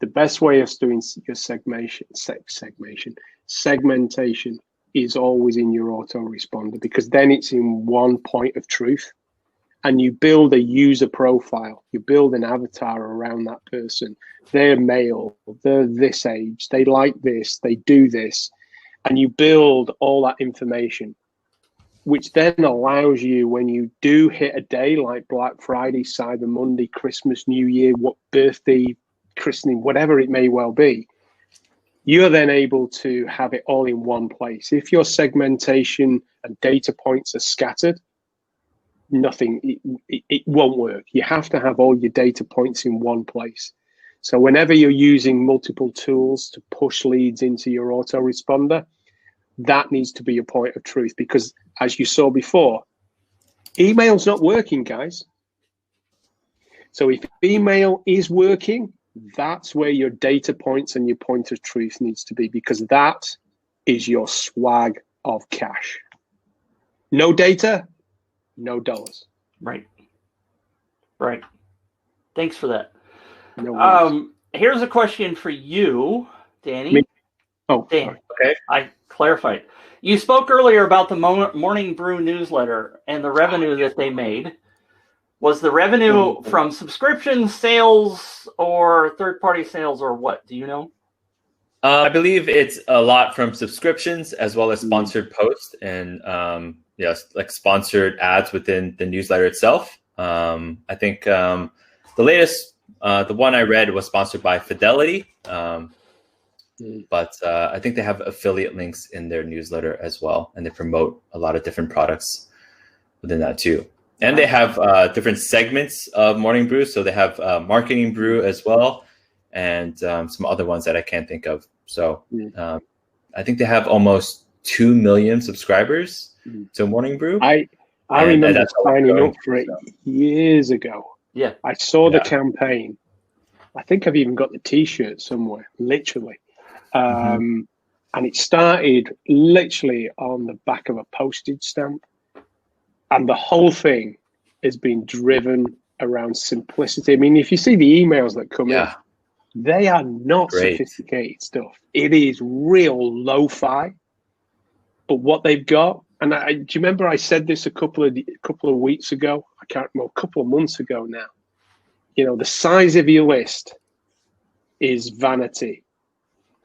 C: The best way of doing your segmentation is always in your autoresponder, because then it's in one point of truth, and you build a user profile. You build an avatar around that person. They're male, they're this age, they like this, they do this, and you build all that information, which then allows you, when you do hit a day like Black Friday, Cyber Monday, Christmas, New Year, what birthday, christening, whatever it may well be, you're then able to have it all in one place. If your segmentation and data points are scattered, it won't work. You have to have all your data points in one place. So whenever you're using multiple tools to push leads into your autoresponder, that needs to be your point of truth, because as you saw before, email's not working, guys. So if email is working, that's where your data points and your point of truth needs to be, because that is your swag of cash. No data, no dollars.
B: Right. Right. Thanks for that.
C: No
B: here's a question for you, Danny.
C: Me? Oh,
B: Dan,
A: okay.
B: I clarified. You spoke earlier about the Morning Brew newsletter and the revenue that they made. Was the revenue from subscription sales or third-party sales or what? Do you know?
A: I believe it's a lot from subscriptions as well as sponsored posts and like sponsored ads within the newsletter itself. I think the latest, the one I read was sponsored by Fidelity, but I think they have affiliate links in their newsletter as well, and they promote a lot of different products within that too. And they have different segments of Morning Brew. So they have Marketing Brew as well, and some other ones that I can't think of. So I think they have almost 2 million subscribers to Morning Brew.
C: I remember signing up for it years ago.
B: Yeah.
C: I saw the campaign. I think I've even got the T-shirt somewhere, literally. And it started literally on the back of a postage stamp. And the whole thing has been driven around simplicity. I mean, if you see the emails that come in, they are not sophisticated stuff. It is real lo-fi. But what they've got, and do you remember I said this a couple of weeks ago? I can't remember, a couple of months ago now. You know, the size of your list is vanity.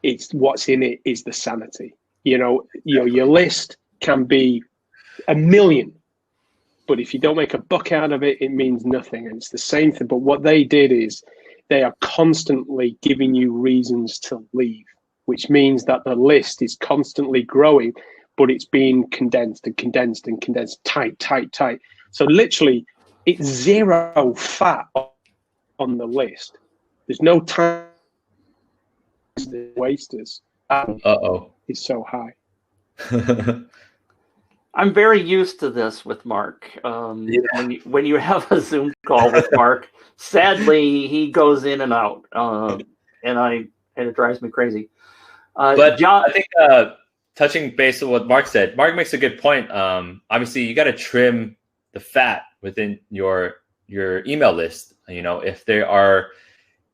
C: It's what's in it is the sanity. You know, your list can be 1 million. But if you don't make a buck out of it, it means nothing. And it's the same thing. But what they did is they are constantly giving you reasons to leave, which means that the list is constantly growing, but it's being condensed and condensed and condensed, tight. So literally, it's zero fat on the list. There's no time. The wasters. It's so high.
B: I'm very used to this with Mark. When you have a Zoom call with Mark, sadly he goes in and out, and it drives me crazy.
A: But John, I think touching base on what Mark said, Mark makes a good point. Obviously, you got to trim the fat within your email list. You know, if there are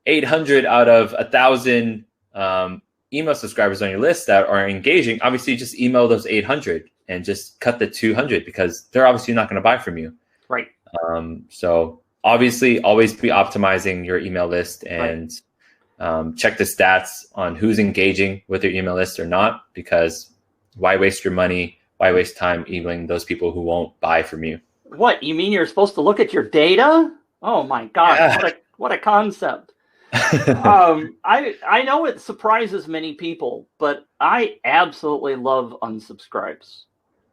A: 800 out of 1,000 email subscribers on your list that are engaging, obviously just email those 800. And just cut the 200 because they're obviously not going to buy from you.
B: Right.
A: So obviously always be optimizing your email list and check the stats on who's engaging with your email list or not, because why waste your money? Why waste time emailing those people who won't buy from you?
B: What, you mean you're supposed to look at your data? Oh my God, yeah. What a concept. I know it surprises many people, but I absolutely love unsubscribes.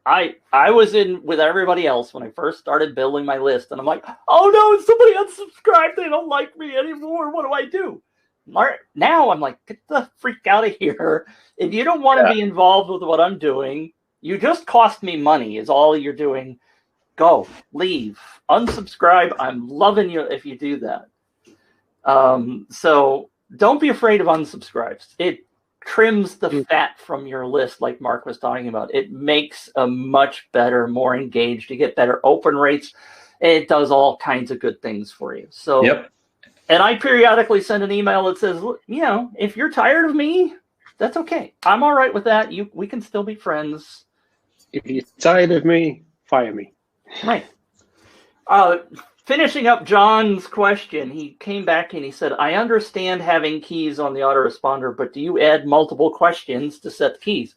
B: I was in with everybody else when I first started building my list, and I'm like, oh no, somebody unsubscribed. They don't like me anymore. What do I do? Now I'm like, get the freak out of here. If you don't want to be involved with what I'm doing, you just cost me money is all you're doing. Go, leave, unsubscribe. I'm loving you if you do that. So don't be afraid of unsubscribes. It trims the fat from your list, like Mark was talking about. It makes a much better, more engaged. You get better open rates. It does all kinds of good things for you. So, and I periodically send an email that says, you know, if you're tired of me, that's okay. I'm all right with that. We can still be friends.
C: If you're tired of me, fire me.
B: Right. Finishing up John's question, he came back and he said, I understand having keys on the autoresponder, but do you add multiple questions to set the keys?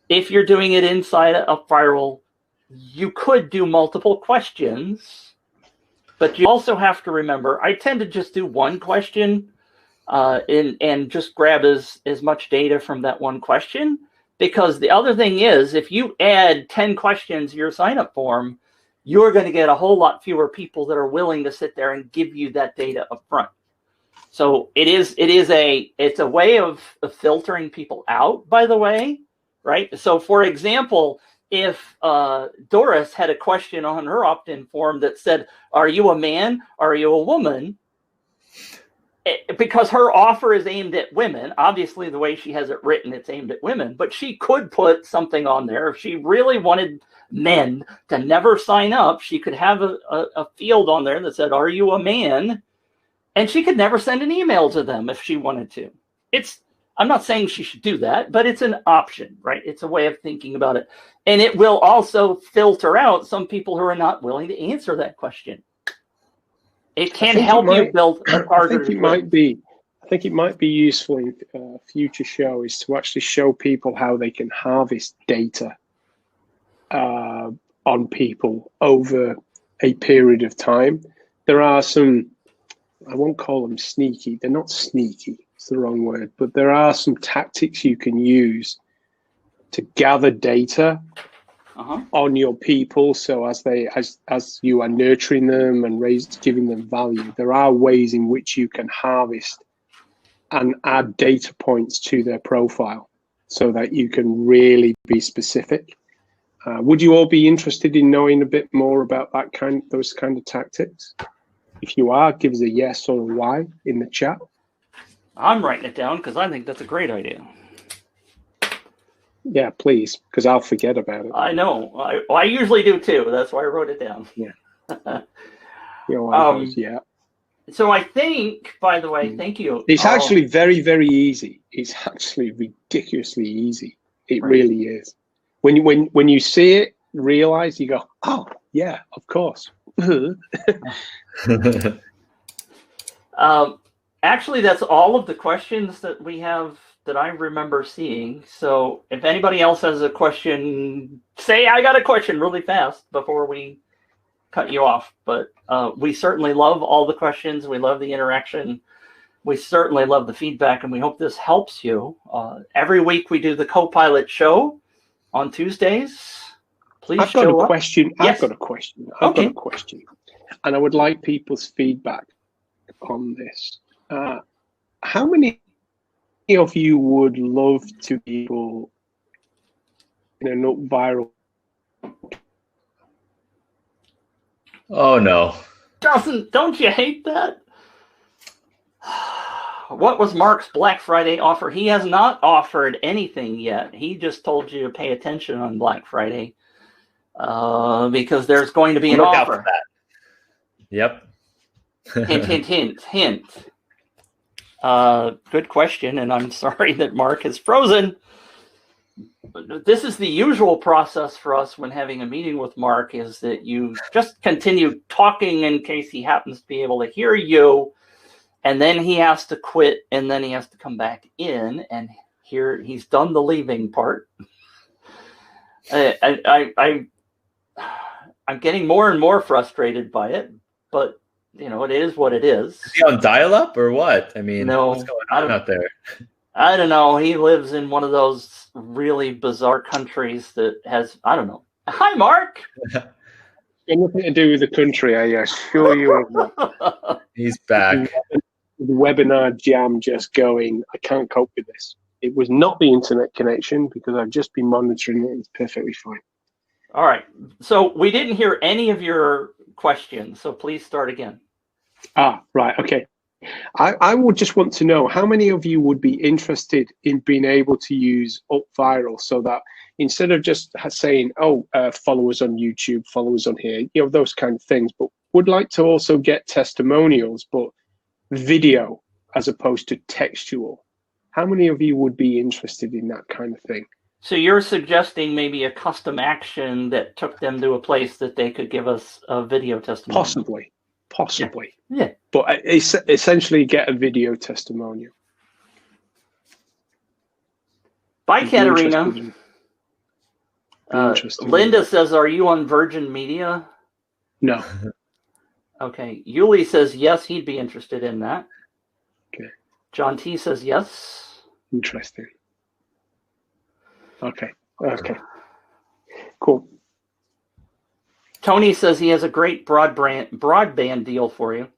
B: If you're doing it inside UpViral, you could do multiple questions, but you also have to remember, I tend to just do one question and just grab as much data from that one question, because the other thing is, if you add 10 questions to your sign-up form, you're going to get a whole lot fewer people that are willing to sit there and give you that data up front. So it's a way of filtering people out, by the way, right? So for example, if Doris had a question on her opt-in form that said, are you a man? Are you a woman? Because her offer is aimed at women, obviously the way she has it written, it's aimed at women, but she could put something on there. If she really wanted men to never sign up, she could have a field on there that said, are you a man? And she could never send an email to them if she wanted to. I'm not saying she should do that, but it's an option, right? It's a way of thinking about it. And it will also filter out some people who are not willing to answer that question. It can help you build a targeted.
C: I think it might be useful in a future show is to actually show people how they can harvest data on people over a period of time. There are some, I won't call them sneaky. They're not sneaky. It's the wrong word. But there are some tactics you can use to gather data on your people. So as you are nurturing them and giving them value, there are ways in which you can harvest and add data points to their profile so that you can really be specific. Would you all be interested in knowing a bit more about those kind of tactics? If you are, give us a yes or a Y in the chat.
B: I'm writing it down because I think that's a great idea.
C: Yeah, please, because I'll forget about it.
B: I know. I usually do too. That's why I wrote it down.
C: Yeah. Yeah.
B: So I think, by the way, thank you.
C: It's actually very, very easy. It's actually ridiculously easy. It really is. When you see it, realize, you go, oh yeah, of course.
B: Actually, that's all of the questions that we have that I remember seeing. So if anybody else has a question, say I got a question really fast before we cut you off. But we certainly love all the questions. We love the interaction. We certainly love the feedback, and we hope this helps you. Every week we do the co-pilot show on Tuesdays. Please
C: I've got a question.
B: Yes.
C: I've got a question. And I would like people's feedback on this. How many of you would love to be able in an UpViral?
A: Oh no.
B: Don't you hate that? What was Mark's Black Friday offer? He has not offered anything yet. He just told you to pay attention on Black Friday because there's going to be an offer.
A: Out for that. Yep.
B: Hint. Good question, and I'm sorry that Mark is frozen. This is the usual process for us when having a meeting with Mark, is that you just continue talking in case he happens to be able to hear you, and then he has to quit, and then he has to come back in, and here he's done the leaving part. I'm getting more and more frustrated by it, but it is what it is.
A: Is he on dial-up or what? I mean,
B: no,
A: what's going on out there?
B: I don't know. He lives in one of those really bizarre countries that has, I don't know. Hi, Mark.
C: Nothing to do with the country, I assure you of that.
A: He's back.
C: The webinar jam just going, I can't cope with this. It was not the internet connection because I've just been monitoring it. It's perfectly fine.
B: All right. So we didn't hear any of your questions, so please start again.
C: Right. Okay. I would just want to know how many of you would be interested in being able to use UpViral so that instead of just saying, follow us on YouTube, follow us on here, those kind of things, but would like to also get testimonials, but video as opposed to textual. How many of you would be interested in that kind of thing?
B: So you're suggesting maybe a custom action that took them to a place that they could give us a video testimonial?
C: Possibly.
B: Yeah.
C: But essentially get a video testimonial.
B: Bye, Katerina. Linda says, are you on Virgin Media?
C: No.
B: Okay. Yuli says, yes, he'd be interested in that.
C: Okay.
B: John T says, yes.
C: Interesting. Okay. Cool.
B: Tony says he has a great broadband deal for you.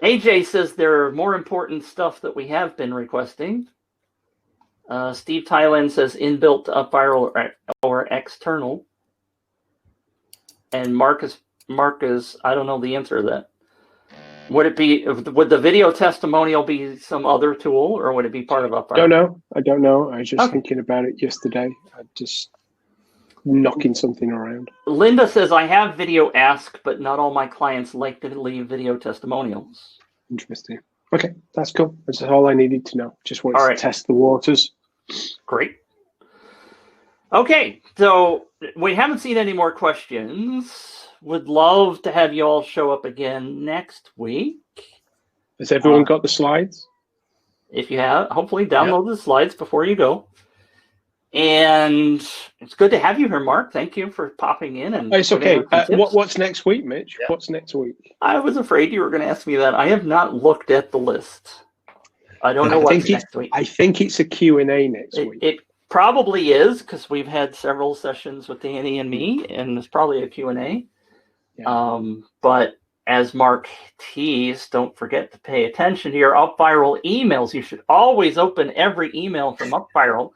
B: AJ says there are more important stuff that we have been requesting. Steve Thailand says inbuilt to UpViral or external. And Marcus, I don't know the answer to that. Would the video testimonial be some other tool, or would it be part of UpViral?
C: I don't know. I was just thinking about it yesterday. I'm just knocking something around.
B: Linda says, I have video ask, but not all my clients like to leave video testimonials.
C: Interesting. Okay, that's cool. That's all I needed to know. Just wanted to test the waters.
B: Great. Okay, so we haven't seen any more questions. Would love to have you all show up again next week.
C: Has everyone got the slides?
B: If you have, hopefully download the slides before you go. And it's good to have you here, Mark. Thank you for popping in. And
C: it's okay. What's next week, Mitch?
A: Yeah.
C: What's next week?
B: I was afraid you were going to ask me that. I have not looked at the list. I don't know what's next week.
C: I think it's a Q&A next week.
B: It probably is, because we've had several sessions with Danny and me, and it's probably a Q&A. Yeah. But as Mark teased, don't forget to pay attention to your UpViral emails. You should always open every email from UpViral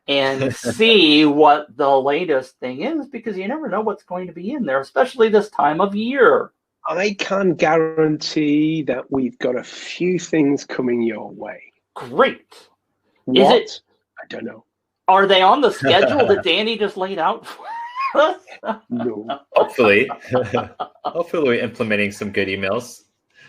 B: and see what the latest thing is, because you never know what's going to be in there, especially this time of year.
C: I can guarantee that we've got a few things coming your way.
B: Great.
C: What? Is it? I don't know.
B: Are they on the schedule that Danny just laid out for us?
C: No.
A: Hopefully. Hopefully we're implementing some good emails.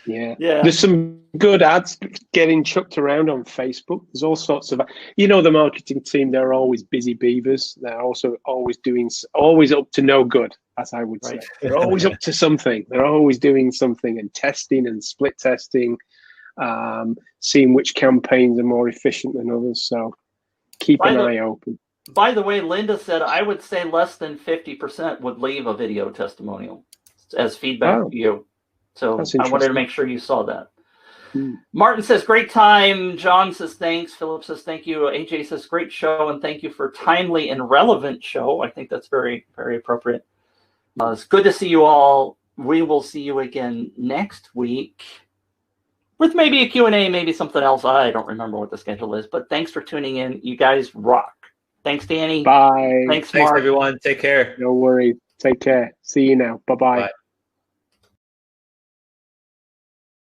C: Yeah. There's some good ads getting chucked around on Facebook. There's all sorts of, the marketing team, they're always busy beavers. They're also always up to no good, as I would say. They're always up to something. They're always doing something and testing and split testing, seeing which campaigns are more efficient than others. So keep an eye open.
B: By the way, Linda said, I would say less than 50% would leave a video testimonial as feedback to you. So I wanted to make sure you saw that. Martin says, great time. John says, thanks. Philip says, thank you. AJ says, great show, and thank you for timely and relevant show. I think that's very, very appropriate. It's good to see you all. We will see you again next week with maybe a Q&A, maybe something else. I don't remember what the schedule is, but thanks for tuning in. You guys rock. Thanks, Danny.
C: Bye.
B: Thanks, Mark.
A: Thanks, everyone. Take care.
C: No worries. Take care. See you now. Bye-bye.
A: Bye.